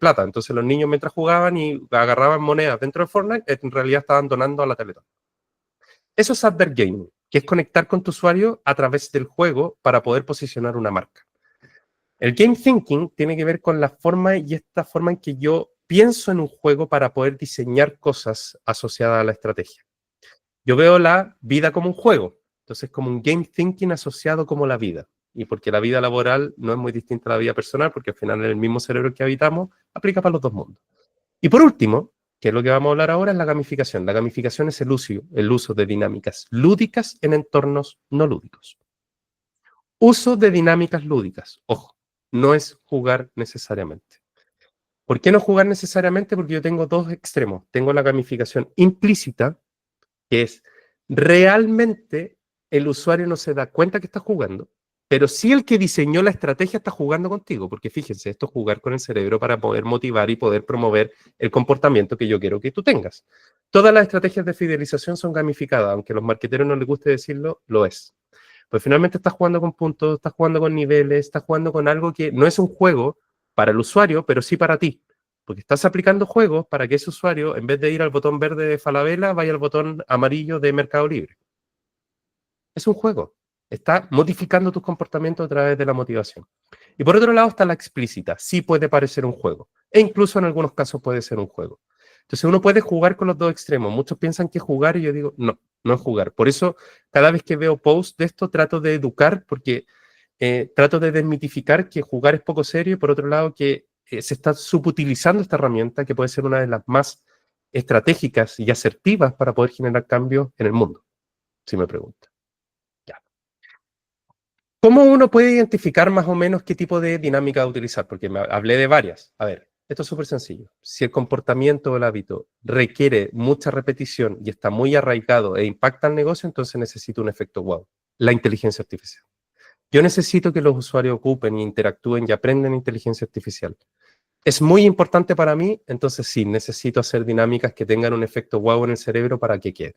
plata. Entonces los niños mientras jugaban y agarraban monedas dentro de Fortnite, en realidad estaban donando a la Teletón. Eso es Advert Gaming, que es conectar con tu usuario a través del juego para poder posicionar una marca. El Game Thinking tiene que ver con la forma y esta forma en que yo pienso en un juego para poder diseñar cosas asociadas a la estrategia. Yo veo la vida como un juego, entonces como un Game Thinking asociado como la vida. Y porque la vida laboral no es muy distinta a la vida personal, porque al final en el mismo cerebro que habitamos, aplica para los dos mundos. Y por último, que es lo que vamos a hablar ahora, es la gamificación. La gamificación es el uso de dinámicas lúdicas en entornos no lúdicos. Uso de dinámicas lúdicas. Ojo, no es jugar necesariamente. ¿Por qué no jugar necesariamente? Porque yo tengo dos extremos. Tengo la gamificación implícita, que es realmente el usuario no se da cuenta que está jugando, pero sí el que diseñó la estrategia está jugando contigo, porque fíjense, esto es jugar con el cerebro para poder motivar y poder promover el comportamiento que yo quiero que tú tengas. Todas las estrategias de fidelización son gamificadas, aunque a los marqueteros no les guste decirlo, lo es. Pues finalmente estás jugando con puntos, estás jugando con niveles, estás jugando con algo que no es un juego para el usuario, pero sí para ti. Porque estás aplicando juegos para que ese usuario, en vez de ir al botón verde de Falabella, vaya al botón amarillo de Mercado Libre. Es un juego. Está modificando tus comportamientos a través de la motivación. Y por otro lado está la explícita. Sí puede parecer un juego. E incluso en algunos casos puede ser un juego. Entonces uno puede jugar con los dos extremos. Muchos piensan que es jugar y yo digo, no, no es jugar. Por eso cada vez que veo posts de esto trato de educar porque trato de desmitificar que jugar es poco serio y por otro lado que se está subutilizando esta herramienta que puede ser una de las más estratégicas y asertivas para poder generar cambios en el mundo, si me preguntan. Ya. ¿Cómo uno puede identificar más o menos qué tipo de dinámica utilizar? Porque me hablé de varias. A ver, esto es súper sencillo. Si el comportamiento o el hábito requiere mucha repetición y está muy arraigado e impacta al negocio, entonces necesito un efecto wow, la inteligencia artificial. Yo necesito que los usuarios ocupen, interactúen y aprendan inteligencia artificial. Es muy importante para mí, entonces sí, necesito hacer dinámicas que tengan un efecto wow en el cerebro para que quede.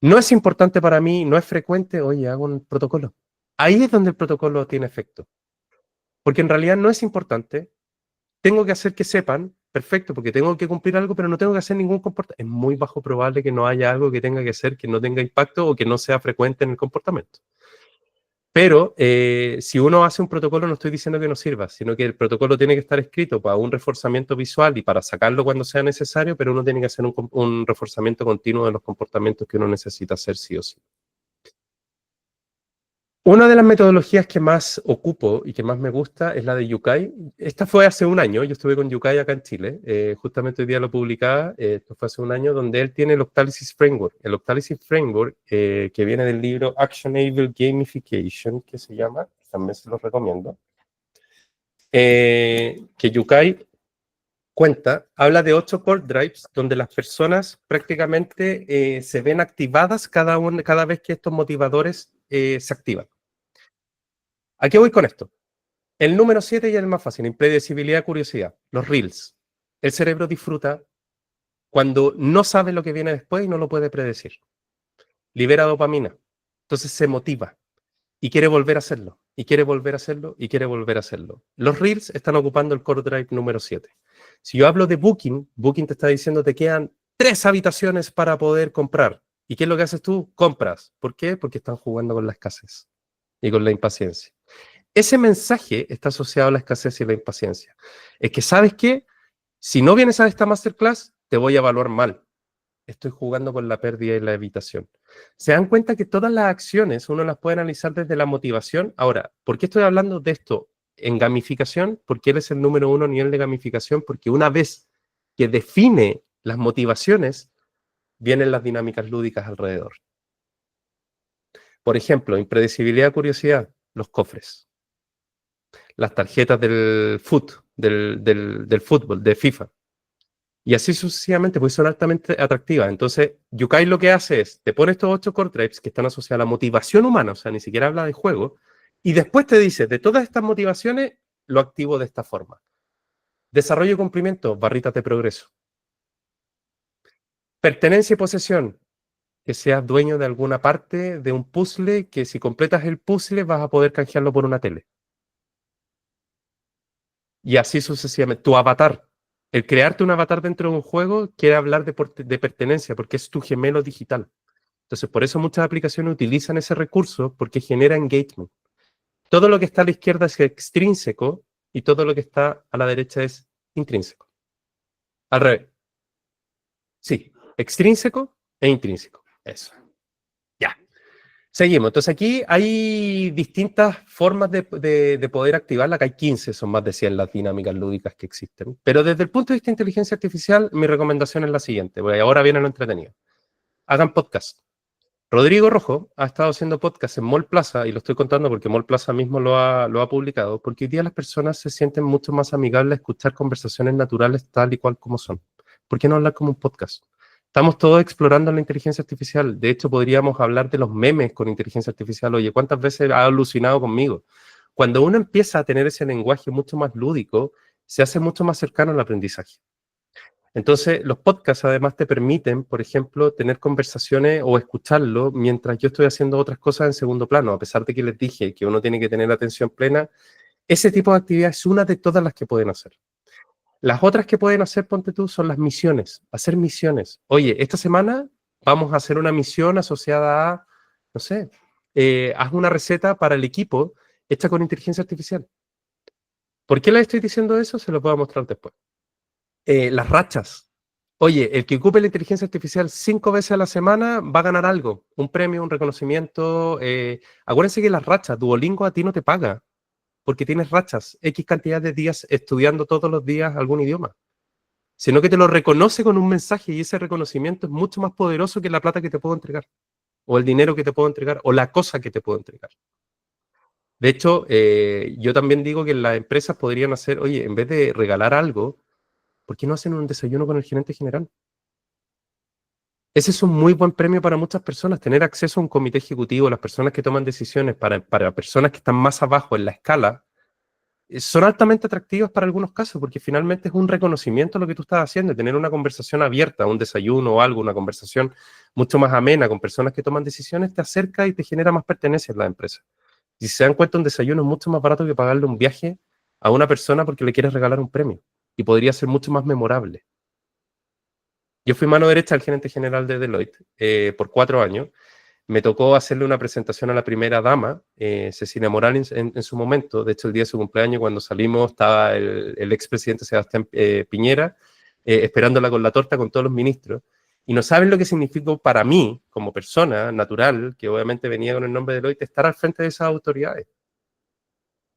No es importante para mí, no es frecuente, oye, hago un protocolo. Ahí es donde el protocolo tiene efecto. Porque en realidad no es importante, tengo que hacer que sepan, perfecto, porque tengo que cumplir algo, pero no tengo que hacer ningún comportamiento. Es muy bajo probable que no haya algo que tenga que hacer que no tenga impacto o que no sea frecuente en el comportamiento. Pero si uno hace un protocolo, no estoy diciendo que no sirva, sino que el protocolo tiene que estar escrito para un reforzamiento visual y para sacarlo cuando sea necesario, pero uno tiene que hacer un reforzamiento continuo de los comportamientos que uno necesita hacer sí o sí. Una de las metodologías que más ocupo y que más me gusta es la de Yukai. Esta fue hace un año, yo estuve con Yukai acá en Chile, justamente hoy día lo publicaba, esto fue hace un año, donde él tiene el Octalysis Framework. El Octalysis Framework, que viene del libro Actionable Gamification, que se llama, también se los recomiendo, que Yukai cuenta, habla de 8 core drives, donde las personas prácticamente se ven activadas cada vez que estos motivadores se activan. ¿A qué voy con esto? El número 7 ya es el más fácil, impredecibilidad, curiosidad, los reels. El cerebro disfruta cuando no sabe lo que viene después y no lo puede predecir. Libera dopamina. Entonces se motiva y quiere volver a hacerlo, y quiere volver a hacerlo, y quiere volver a hacerlo. Los reels están ocupando el core drive número 7. Si yo hablo de Booking, Booking te está diciendo te quedan 3 habitaciones para poder comprar. ¿Y qué es lo que haces tú? Compras. ¿Por qué? Porque están jugando con la escasez y con la impaciencia. Ese mensaje está asociado a la escasez y la impaciencia. Es que, ¿sabes qué? Si no vienes a esta masterclass, te voy a evaluar mal. Estoy jugando con la pérdida y la evitación. ¿Se dan cuenta que todas las acciones uno las puede analizar desde la motivación? Ahora, ¿por qué estoy hablando de esto en gamificación? Porque él es el número 1 a nivel de gamificación, porque una vez que define las motivaciones, vienen las dinámicas lúdicas alrededor. Por ejemplo, impredecibilidad, curiosidad, los cofres, las tarjetas del fútbol, de FIFA. Y así sucesivamente, pues son altamente atractivas. Entonces, Yukai lo que hace es, te pone estos 8 core drives que están asociados a la motivación humana, o sea, ni siquiera habla de juego, y después te dice, de todas estas motivaciones, lo activo de esta forma. Desarrollo y cumplimiento, barritas de progreso. Pertenencia y posesión, que seas dueño de alguna parte de un puzzle, que si completas el puzzle vas a poder canjearlo por una tele. Y así sucesivamente. Tu avatar. El crearte un avatar dentro de un juego quiere hablar de pertenencia, porque es tu gemelo digital. Entonces, por eso muchas aplicaciones utilizan ese recurso, porque genera engagement. Todo lo que está a la izquierda es extrínseco y todo lo que está a la derecha es intrínseco. Al revés. Sí, extrínseco e intrínseco. Eso. Ya. Seguimos. Entonces aquí hay distintas formas de poder activarla, que hay 15, son más de 100 las dinámicas lúdicas que existen. Pero desde el punto de vista de inteligencia artificial, mi recomendación es la siguiente, porque ahora viene lo entretenido. Hagan podcast. Rodrigo Rojo ha estado haciendo podcast en Mall Plaza, y lo estoy contando porque Mall Plaza mismo lo ha publicado, porque hoy día las personas se sienten mucho más amigables a escuchar conversaciones naturales tal y cual como son. ¿Por qué no hablar como un podcast? Estamos todos explorando la inteligencia artificial. De hecho, podríamos hablar de los memes con inteligencia artificial. Oye, ¿cuántas veces ha alucinado conmigo? Cuando uno empieza a tener ese lenguaje mucho más lúdico, se hace mucho más cercano al aprendizaje. Entonces, los podcasts además te permiten, por ejemplo, tener conversaciones o escucharlo mientras yo estoy haciendo otras cosas en segundo plano, a pesar de que les dije que uno tiene que tener la atención plena. Ese tipo de actividad es una de todas las que pueden hacer. Las otras que pueden hacer, ponte tú, son las misiones, hacer misiones. Oye, esta semana vamos a hacer una misión asociada a, no sé, haz una receta para el equipo hecha con inteligencia artificial. ¿Por qué les estoy diciendo eso? Se lo puedo mostrar después. Las rachas. Oye, el que ocupe la inteligencia artificial 5 veces a la semana va a ganar algo, un premio, un reconocimiento. Acuérdense que las rachas, Duolingo a ti no te paga, porque tienes rachas, X cantidad de días estudiando todos los días algún idioma, sino que te lo reconoce con un mensaje, y ese reconocimiento es mucho más poderoso que la plata que te puedo entregar, o el dinero que te puedo entregar, o la cosa que te puedo entregar. De hecho, yo también digo que las empresas podrían hacer, oye, en vez de regalar algo, ¿por qué no hacen un desayuno con el gerente general? Ese es un muy buen premio para muchas personas, tener acceso a un comité ejecutivo, las personas que toman decisiones para personas que están más abajo en la escala, son altamente atractivas para algunos casos, porque finalmente es un reconocimiento a lo que tú estás haciendo, tener una conversación abierta, un desayuno o algo, una conversación mucho más amena con personas que toman decisiones, te acerca y te genera más pertenencia en la empresa. Y si se dan cuenta, un desayuno es mucho más barato que pagarle un viaje a una persona porque le quieres regalar un premio, y podría ser mucho más memorable. Yo fui mano derecha al gerente general de Deloitte por 4 años. Me tocó hacerle una presentación a la primera dama, Cecilia Morales, en su momento. De hecho, el día de su cumpleaños, cuando salimos, estaba el expresidente Sebastián Piñera esperándola con la torta con todos los ministros. Y no saben lo que significó para mí, como persona natural, que obviamente venía con el nombre de Deloitte, estar al frente de esas autoridades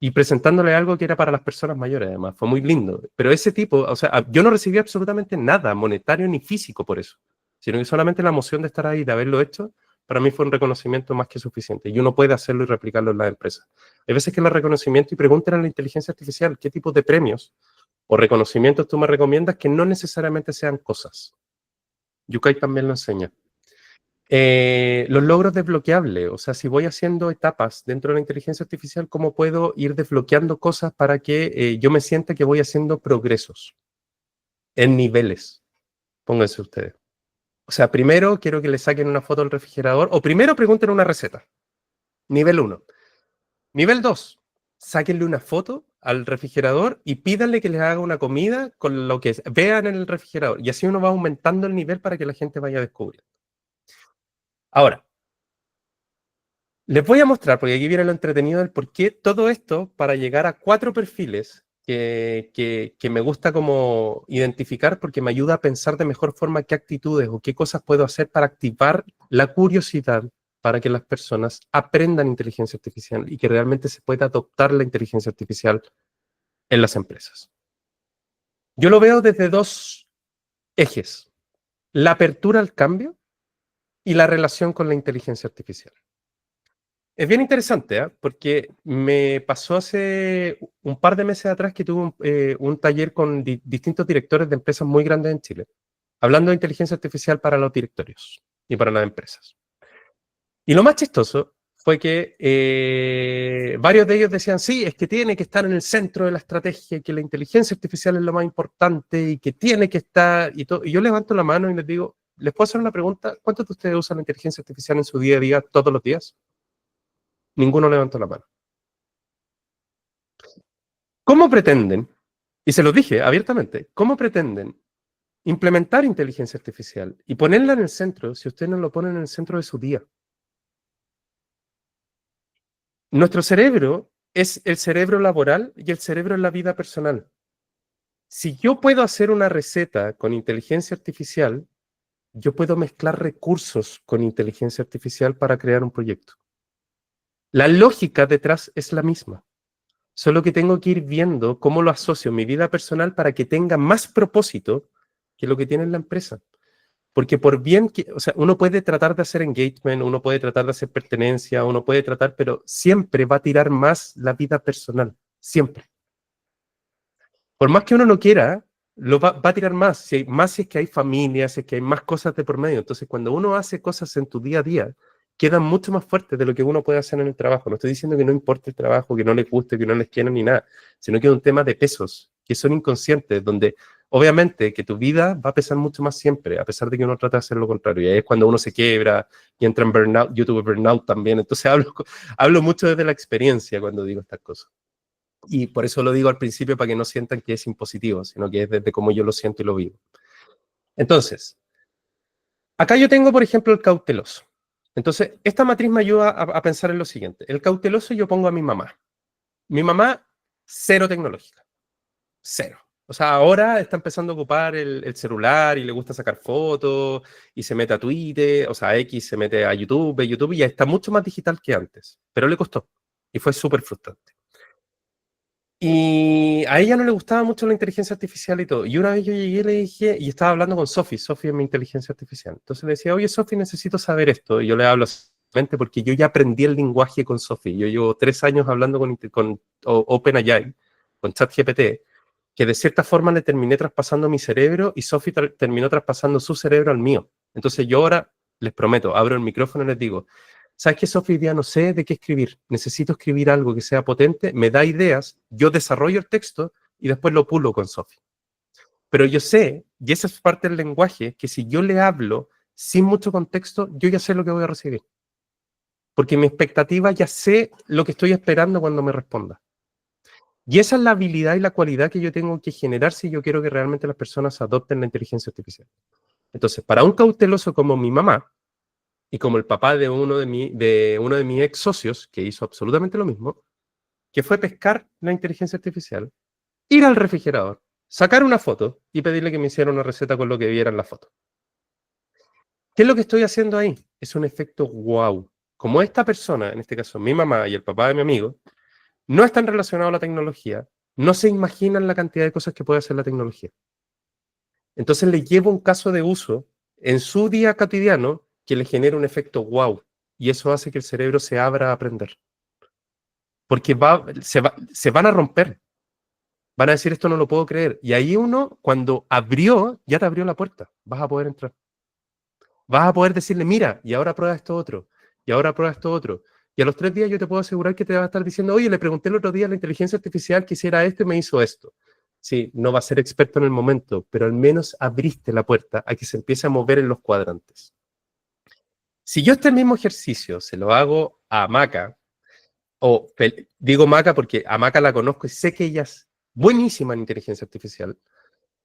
y presentándole algo que era para las personas mayores, además. Fue muy lindo. Pero ese tipo, o sea, yo no recibí absolutamente nada monetario ni físico por eso, sino que solamente la emoción de estar ahí, de haberlo hecho, para mí fue un reconocimiento más que suficiente. Y uno puede hacerlo y replicarlo en las empresas. Hay veces que el reconocimiento, y pregúntenle a la inteligencia artificial qué tipo de premios o reconocimientos tú me recomiendas, que no necesariamente sean cosas. Yukai también lo enseña. Los logros desbloqueables, o sea, si voy haciendo etapas dentro de la inteligencia artificial, ¿cómo puedo ir desbloqueando cosas para que yo me sienta que voy haciendo progresos en niveles? Pónganse ustedes. O sea, primero quiero que le saquen una foto al refrigerador, o primero pregunten una receta. Nivel 1. Nivel 2. Sáquenle una foto al refrigerador y pídanle que les haga una comida con lo que vean en el refrigerador. Y así uno va aumentando el nivel para que la gente vaya descubriendo. Ahora, les voy a mostrar, porque aquí viene lo entretenido del por qué todo esto, para llegar a 4 perfiles que me gusta como identificar, porque me ayuda a pensar de mejor forma qué actitudes o qué cosas puedo hacer para activar la curiosidad para que las personas aprendan inteligencia artificial y que realmente se pueda adoptar la inteligencia artificial en las empresas. Yo lo veo desde 2 ejes: la apertura al cambio y la relación con la inteligencia artificial. Es bien interesante, ¿eh? Porque me pasó hace un par de meses atrás que tuve un taller con distintos directores de empresas muy grandes en Chile, hablando de inteligencia artificial para los directorios y para las empresas. Y lo más chistoso fue que varios de ellos decían, sí, es que tiene que estar en el centro de la estrategia, que la inteligencia artificial es lo más importante y que tiene que estar, y todo. Y yo levanto la mano y les digo, ¿les puedo hacer una pregunta? ¿Cuántos de ustedes usan la inteligencia artificial en su día a día todos los días? Ninguno levantó la mano. ¿Cómo pretenden, y se lo dije abiertamente, cómo pretenden implementar inteligencia artificial y ponerla en el centro si ustedes no lo ponen en el centro de su día? Nuestro cerebro es el cerebro laboral y el cerebro en la vida personal. Si yo puedo hacer una receta con inteligencia artificial, yo puedo mezclar recursos con inteligencia artificial para crear un proyecto. La lógica detrás es la misma. Solo que tengo que ir viendo cómo lo asocio en mi vida personal para que tenga más propósito que lo que tiene en la empresa. Porque por bien que, o sea, uno puede tratar de hacer engagement, uno puede tratar de hacer pertenencia, uno puede tratar, pero siempre va a tirar más la vida personal, siempre. Por más que uno no quiera, va a tirar más, más si es que hay familia, si es que hay más cosas de por medio. Entonces, cuando uno hace cosas en tu día a día, quedan mucho más fuertes de lo que uno puede hacer en el trabajo. No estoy diciendo que no importe el trabajo, que no les guste, que no les quieran ni nada, sino que es un tema de pesos, que son inconscientes, donde obviamente que tu vida va a pesar mucho más siempre, a pesar de que uno trata de hacer lo contrario. Y ahí es cuando uno se quiebra y entra en burnout, yo tuve burnout también. Entonces hablo mucho desde la experiencia cuando digo estas cosas. Y por eso lo digo al principio para que no sientan que es impositivo, sino que es desde cómo yo lo siento y lo vivo. Entonces, acá yo tengo, por ejemplo, el cauteloso. Entonces, esta matriz me ayuda a pensar en lo siguiente. El cauteloso yo pongo a mi mamá. Mi mamá, cero tecnológica. Cero. O sea, ahora está empezando a ocupar el celular y le gusta sacar fotos y se mete a Twitter, o sea, a X se mete a YouTube, ve YouTube y ya está mucho más digital que antes. Pero le costó y fue súper frustrante. Y a ella no le gustaba mucho la inteligencia artificial y todo. Y una vez yo llegué y le dije, y estaba hablando con Sophie, Sophie es mi inteligencia artificial. Entonces le decía, oye, Sophie, necesito saber esto. Y yo le hablo simplemente porque yo ya aprendí el lenguaje con Sophie. Yo llevo 3 años hablando con OpenAI, con ChatGPT, que de cierta forma le terminé traspasando mi cerebro y Sophie terminó traspasando su cerebro al mío. Entonces yo ahora, les prometo, abro el micrófono y les digo, ¿sabes qué, Sofía? Hoy día no sé de qué escribir. Necesito escribir algo que sea potente, me da ideas, yo desarrollo el texto y después lo pulo con Sofía. Pero yo sé, y esa es parte del lenguaje, que si yo le hablo sin mucho contexto, yo ya sé lo que voy a recibir. Porque mi expectativa ya sé lo que estoy esperando cuando me responda. Y esa es la habilidad y la cualidad que yo tengo que generar si yo quiero que realmente las personas adopten la inteligencia artificial. Entonces, para un cauteloso como mi mamá, y como el papá de uno de mis ex socios, que hizo absolutamente lo mismo, que fue pescar la inteligencia artificial, ir al refrigerador, sacar una foto y pedirle que me hiciera una receta con lo que viera en la foto. ¿Qué es lo que estoy haciendo ahí? Es un efecto wow. Como esta persona, en este caso mi mamá y el papá de mi amigo, no están relacionados a la tecnología, no se imaginan la cantidad de cosas que puede hacer la tecnología. Entonces les llevo un caso de uso en su día cotidiano que le genera un efecto wow. Y eso hace que el cerebro se abra a aprender. Porque se van a romper. Van a decir, esto no lo puedo creer. Y ahí uno, cuando abrió, ya te abrió la puerta. Vas a poder entrar. Vas a poder decirle, mira, y ahora prueba esto otro. Y ahora prueba esto otro. Y a los 3 días yo te puedo asegurar que te va a estar diciendo, oye, le pregunté el otro día a la inteligencia artificial que hiciera esto y me hizo esto. Sí, no va a ser experto en el momento, pero al menos abriste la puerta a que se empiece a mover en los cuadrantes. Si yo este mismo ejercicio se lo hago a Maca, digo Maca porque a Maca la conozco y sé que ella es buenísima en inteligencia artificial,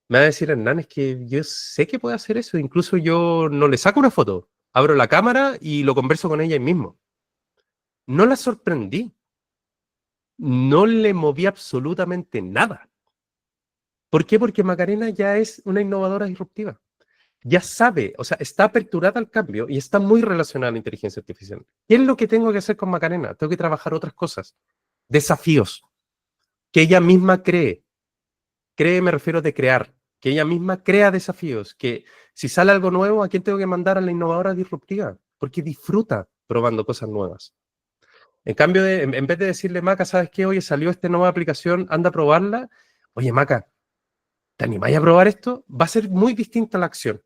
me va a decir Hernán, es que yo sé que puede hacer eso, incluso yo no le saco una foto, abro la cámara y lo converso con ella ahí mismo. No la sorprendí, no le moví absolutamente nada. ¿Por qué? Porque Macarena ya es una innovadora disruptiva. Ya sabe, o sea, está aperturada al cambio y está muy relacionada a la inteligencia artificial. ¿Qué es lo que tengo que hacer con Macarena? Tengo que trabajar otras cosas, desafíos, que ella misma cree. Cree, me refiero de crear, que ella misma crea desafíos, que si sale algo nuevo, ¿a quién tengo que mandar? A la innovadora disruptiva, porque disfruta probando cosas nuevas. En cambio, en vez de decirle, Maca, ¿sabes qué? Oye, salió esta nueva aplicación, anda a probarla. Oye, Maca, ¿te animáis a probar esto? Va a ser muy distinta la acción.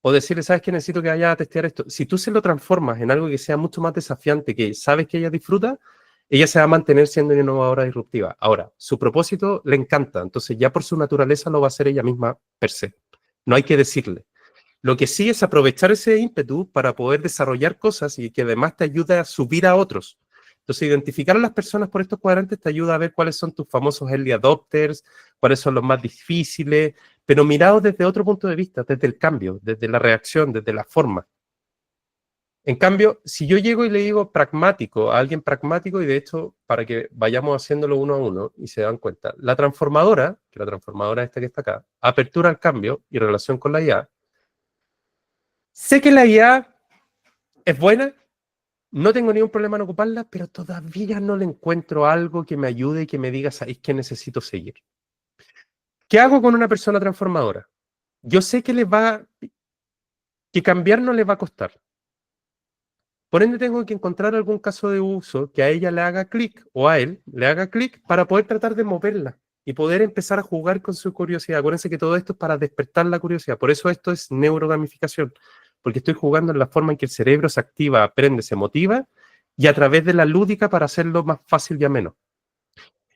O decirle, ¿sabes qué? Necesito que vaya a testear esto. Si tú se lo transformas en algo que sea mucho más desafiante, que sabes que ella disfruta, ella se va a mantener siendo una innovadora disruptiva. Ahora, su propósito le encanta, entonces ya por su naturaleza lo va a hacer ella misma per se. No hay que decirle. Lo que sí es aprovechar ese ímpetu para poder desarrollar cosas y que además te ayude a subir a otros. Entonces, identificar a las personas por estos cuadrantes te ayuda a ver cuáles son tus famosos early adopters, cuáles son los más difíciles, pero mirados desde otro punto de vista, desde el cambio, desde la reacción, desde la forma. En cambio, si yo llego y le digo pragmático a alguien pragmático, y de hecho, para que vayamos haciéndolo uno a uno y se dan cuenta, la transformadora, que la transformadora esta que está acá, apertura al cambio y relación con la IA, sé que la IA es buena, no tengo ningún problema en ocuparla, pero todavía no le encuentro algo que me ayude y que me diga, ¿sabéis que necesito seguir? ¿Qué hago con una persona transformadora? Yo sé que les va, que cambiar no le va a costar. Por ende, tengo que encontrar algún caso de uso que a ella le haga clic o a él le haga clic para poder tratar de moverla y poder empezar a jugar con su curiosidad. Acuérdense que todo esto es para despertar la curiosidad. Por eso esto es neurogamificación, porque estoy jugando en la forma en que el cerebro se activa, aprende, se motiva y a través de la lúdica para hacerlo más fácil y ameno.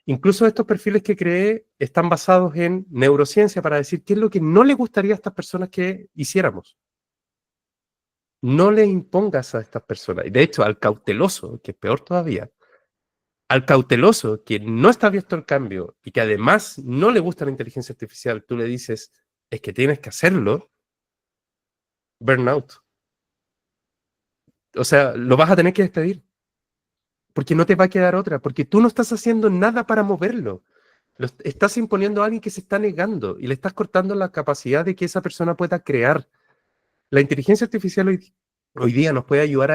Incluso estos perfiles que creé están basados en neurociencia para decir qué es lo que no le gustaría a estas personas que hiciéramos. No le impongas a estas personas. Y de hecho, al cauteloso, que es peor todavía, al cauteloso que no está abierto al cambio y que además no le gusta la inteligencia artificial, tú le dices, es que tienes que hacerlo, burnout. O sea, lo vas a tener que despedir, porque no te va a quedar otra, porque tú no estás haciendo nada para moverlo. Estás imponiendo a alguien que se está negando y le estás cortando la capacidad de que esa persona pueda crear. La inteligencia artificial hoy día nos puede ayudar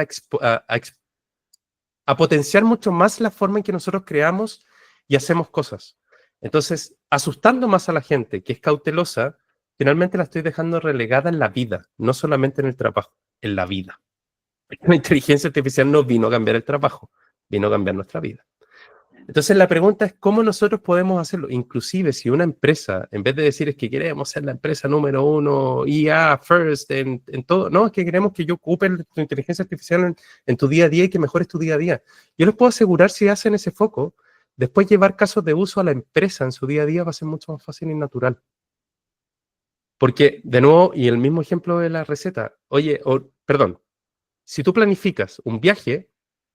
a potenciar mucho más la forma en que nosotros creamos y hacemos cosas. Entonces, asustando más a la gente que es cautelosa, finalmente la estoy dejando relegada en la vida, no solamente en el trabajo, en la vida. La inteligencia artificial no vino a cambiar el trabajo, vino a cambiar nuestra vida. Entonces la pregunta es cómo nosotros podemos hacerlo. Inclusive si una empresa, en vez de decir es que queremos ser la empresa número uno, IA first, en todo, no, es que queremos que yo ocupe tu inteligencia artificial en tu día a día y que mejores tu día a día. Yo les puedo asegurar si hacen ese foco, después llevar casos de uso a la empresa en su día a día va a ser mucho más fácil y natural. Porque, de nuevo, y el mismo ejemplo de la receta, oye, perdón, si tú planificas un viaje,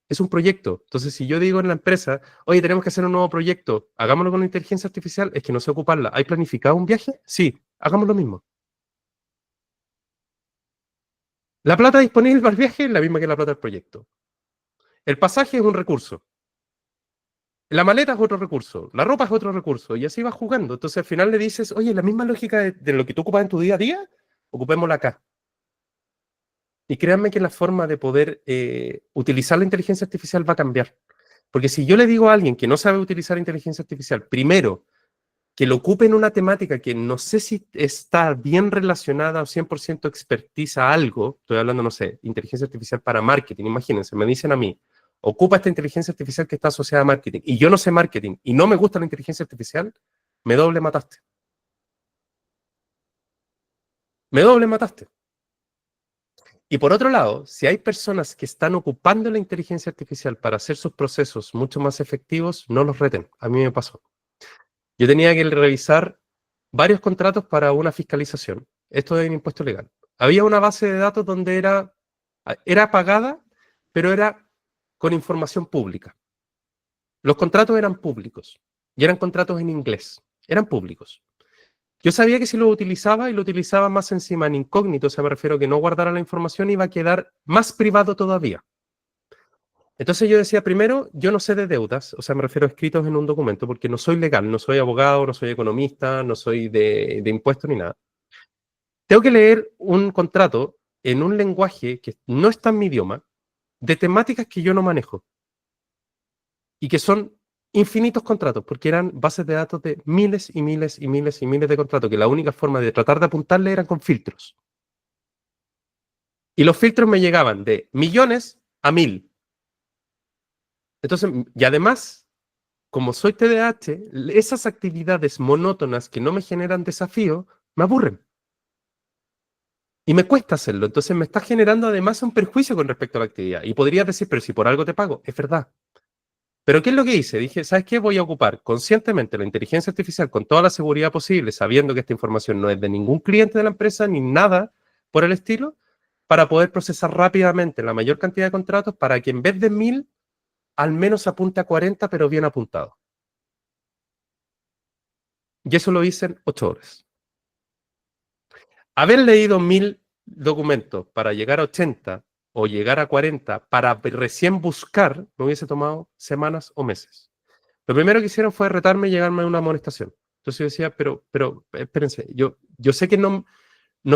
es un proyecto. Entonces, si yo digo en la empresa, oye, tenemos que hacer un nuevo proyecto, hagámoslo con inteligencia artificial, es que no sé ocuparla. ¿Hay planificado un viaje? Sí, hagamos lo mismo. La plata disponible para el viaje es la misma que la plata del proyecto. El pasaje es un recurso. La maleta es otro recurso. La ropa es otro recurso. Y así vas jugando. Entonces, al final le dices, oye, la misma lógica de lo que tú ocupas en tu día a día, ocupémosla acá. Y créanme que la forma de poder utilizar la inteligencia artificial va a cambiar. Porque si yo le digo a alguien que no sabe utilizar inteligencia artificial, primero, que lo ocupe en una temática que no sé si está bien relacionada o 100% expertise a algo, estoy hablando, no sé, inteligencia artificial para marketing, imagínense, me dicen a mí, ocupa esta inteligencia artificial que está asociada a marketing, y yo no sé marketing, y no me gusta la inteligencia artificial, me doble mataste. Me doble mataste. Y por otro lado, si hay personas que están ocupando la inteligencia artificial para hacer sus procesos mucho más efectivos, no los reten. A mí me pasó. Yo tenía que revisar varios contratos para una fiscalización. Esto es un impuesto legal. Había una base de datos donde era pagada, pero era con información pública. Los contratos eran públicos y eran contratos en inglés. Eran públicos. Yo sabía que si lo utilizaba y lo utilizaba más encima en incógnito, o sea, me refiero a que no guardara la información, iba a quedar más privado todavía. Entonces yo decía, primero, yo no sé de deudas, o sea, me refiero a escritos en un documento, porque no soy legal, no soy abogado, no soy economista, no soy de impuestos ni nada. Tengo que leer un contrato en un lenguaje que no está en mi idioma, de temáticas que yo no manejo, y que son infinitos contratos, porque eran bases de datos de miles y miles y miles y miles de contratos, que la única forma de tratar de apuntarle eran con filtros. Y los filtros me llegaban de millones a 1000. Entonces, y además, como soy TDAH, esas actividades monótonas que no me generan desafío, me aburren. Y me cuesta hacerlo. Entonces me está generando además un perjuicio con respecto a la actividad. Y podrías decir, pero si por algo te pago, es verdad. Pero ¿qué es lo que hice? Dije, ¿sabes qué? Voy a ocupar conscientemente la inteligencia artificial con toda la seguridad posible, sabiendo que esta información no es de ningún cliente de la empresa ni nada por el estilo, para poder procesar rápidamente la mayor cantidad de contratos para que en vez de 1000, al menos apunte a 40, pero bien apuntado. Y eso lo hice en 8 horas. Haber leído 1000 documentos para llegar a 80 o llegar a 40 para recién buscar, me hubiese tomado semanas o meses. Lo primero que hicieron fue retarme y llegarme a una amonestación. Entonces yo decía, pero espérense, yo sé que no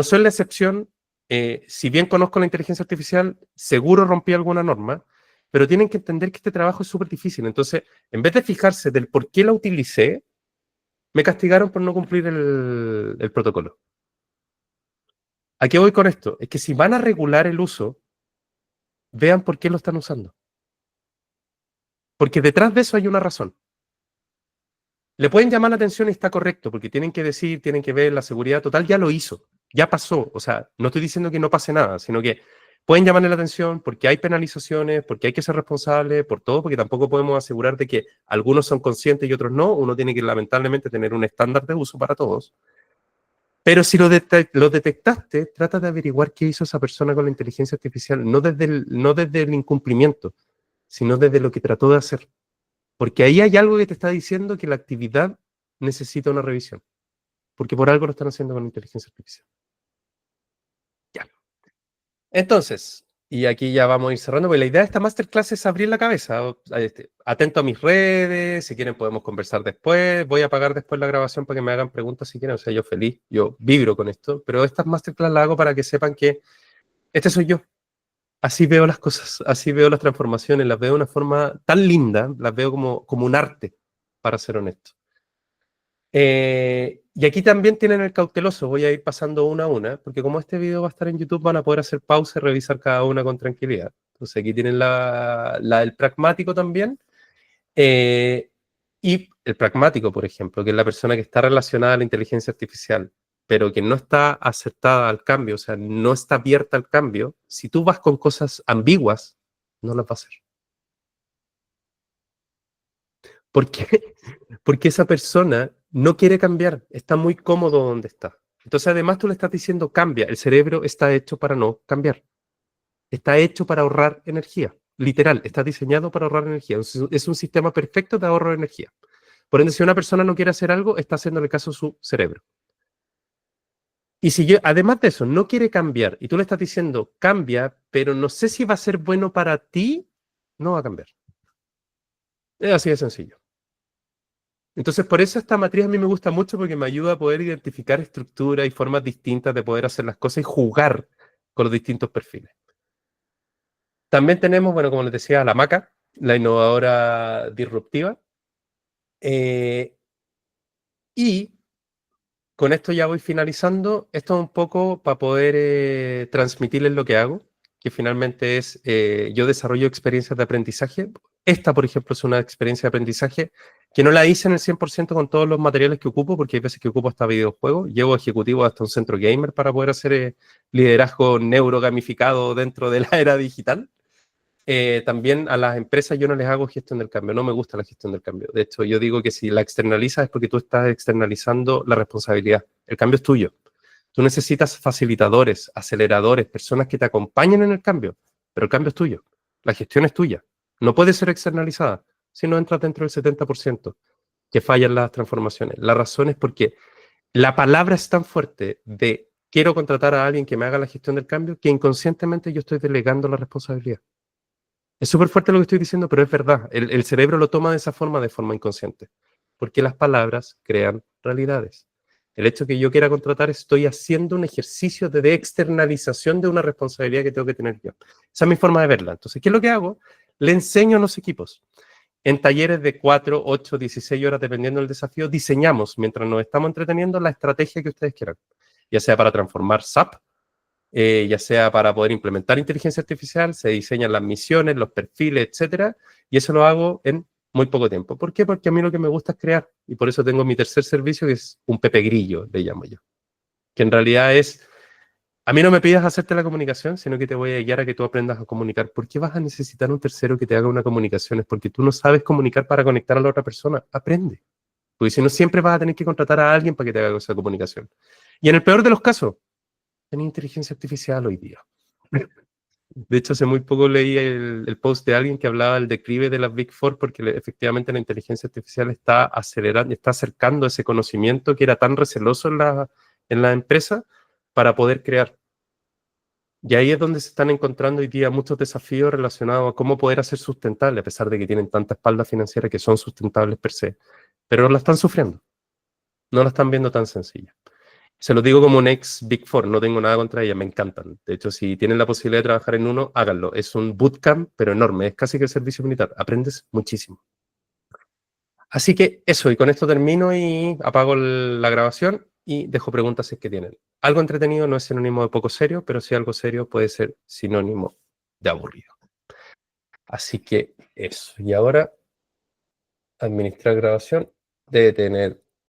soy la excepción, si bien conozco la inteligencia artificial, seguro rompí alguna norma, pero tienen que entender que este trabajo es súper difícil. Entonces, en vez de fijarse del por qué la utilicé, me castigaron por no cumplir el protocolo. ¿A qué voy con esto? Es que si van a regular el uso, vean por qué lo están usando. Porque detrás de eso hay una razón. Le pueden llamar la atención y está correcto, porque tienen que decir, tienen que ver la seguridad total, ya lo hizo, ya pasó. O sea, no estoy diciendo que no pase nada, sino que pueden llamarle la atención porque hay penalizaciones, porque hay que ser responsable, por todo, porque tampoco podemos asegurar de que algunos son conscientes y otros no. Uno tiene que lamentablemente tener un estándar de uso para todos. Pero si lo detectaste, trata de averiguar qué hizo esa persona con la inteligencia artificial, no desde el incumplimiento, sino desde lo que trató de hacer. Porque ahí hay algo que te está diciendo que la actividad necesita una revisión. Porque por algo lo están haciendo con inteligencia artificial. Ya. Entonces, y aquí ya vamos a ir cerrando, porque la idea de esta masterclass es abrir la cabeza. Atento a mis redes, si quieren podemos conversar después. Voy a apagar después la grabación para que me hagan preguntas si quieren. O sea, yo feliz, yo vibro con esto. Pero estas masterclass las hago para que sepan que este soy yo. Así veo las cosas, así veo las transformaciones, las veo de una forma tan linda, las veo como un arte, para ser honesto. Y aquí también tienen el cauteloso, voy a ir pasando una a una, porque como este video va a estar en YouTube, van a poder hacer pausa y revisar cada una con tranquilidad. Entonces aquí tienen el pragmático también. eh, y el pragmático, por ejemplo, que es la persona que está relacionada a la inteligencia artificial, pero que no está acertada al cambio, o sea, no está abierta al cambio. Si tú vas con cosas ambiguas, no las va a hacer. ¿Por qué? Porque esa persona no quiere cambiar, está muy cómodo donde está. Entonces, además, tú le estás diciendo cambia. El cerebro está hecho para no cambiar. Está hecho para ahorrar energía. Literal, está diseñado para ahorrar energía. Es un sistema perfecto de ahorro de energía. Por ende, si una persona no quiere hacer algo, está haciéndole caso a su cerebro. Y si yo, además de eso, no quiere cambiar y tú le estás diciendo cambia, pero no sé si va a ser bueno para ti, no va a cambiar. Es así de sencillo. Entonces, por eso esta matriz a mí me gusta mucho porque me ayuda a poder identificar estructuras y formas distintas de poder hacer las cosas y jugar con los distintos perfiles. También tenemos, bueno, como les decía, la Maca, la innovadora disruptiva. Eh, y con esto ya voy finalizando. Esto es un poco para poder transmitirles lo que hago, que finalmente es, yo desarrollo experiencias de aprendizaje. Esta, por ejemplo, es una experiencia de aprendizaje que no la hice en el 100% con todos los materiales que ocupo, porque hay veces que ocupo hasta videojuegos. Llevo ejecutivo hasta un centro gamer para poder hacer liderazgo neurogamificado dentro de la era digital. También a las empresas yo no les hago gestión del cambio, no me gusta la gestión del cambio. De hecho, yo digo que si la externalizas es porque tú estás externalizando la responsabilidad. El cambio es tuyo. Tú necesitas facilitadores, aceleradores, personas que te acompañen en el cambio, pero el cambio es tuyo. La gestión es tuya. No puede ser externalizada si no entras dentro del 70% que fallan las transformaciones. La razón es porque la palabra es tan fuerte de quiero contratar a alguien que me haga la gestión del cambio que inconscientemente yo estoy delegando la responsabilidad. Es súper fuerte lo que estoy diciendo, pero es verdad. El cerebro lo toma de forma inconsciente, porque las palabras crean realidades. El hecho que yo quiera contratar, estoy haciendo un ejercicio de externalización de una responsabilidad que tengo que tener yo. Esa es mi forma de verla. Entonces, ¿qué es lo que hago? Le enseño a los equipos. En talleres de 4, 8, 16 horas, dependiendo del desafío, diseñamos, mientras nos estamos entreteniendo, la estrategia que ustedes quieran. Ya sea para transformar SAP, ya sea para poder implementar inteligencia artificial, se diseñan las misiones, los perfiles, etcétera, y eso lo hago en muy poco tiempo. ¿Por qué? Porque a mí lo que me gusta es crear, y por eso tengo mi tercer servicio, que es un Pepe Grillo, le llamo yo, que en realidad es, a mí no me pidas hacerte la comunicación, sino que te voy a guiar a que tú aprendas a comunicar. ¿Por qué vas a necesitar un tercero que te haga una comunicación? Es porque tú no sabes comunicar para conectar a la otra persona. Aprende. Porque si no, siempre vas a tener que contratar a alguien para que te haga esa comunicación. Y en el peor de los casos, ten inteligencia artificial hoy día. De hecho, hace muy poco leí el post de alguien que hablaba del declive de las Big Four porque efectivamente la inteligencia artificial está acelerando, está acercando ese conocimiento que era tan receloso en la empresa para poder crear. Y ahí es donde se están encontrando hoy día muchos desafíos relacionados a cómo poder hacer sustentable, a pesar de que tienen tanta espalda financiera que son sustentables per se. Pero la están sufriendo, no la están viendo tan sencilla. Se lo digo como un ex Big Four, no tengo nada contra ella, me encantan. De hecho, si tienen la posibilidad de trabajar en uno, háganlo. Es un bootcamp, pero enorme, es casi que el servicio militar. Aprendes muchísimo. Así que eso, y con esto termino y apago la grabación y dejo preguntas si es que tienen. algo entretenido no es sinónimo de poco serio, pero si algo serio puede ser sinónimo de aburrido. Así que eso. Y ahora, administrar grabación debe tener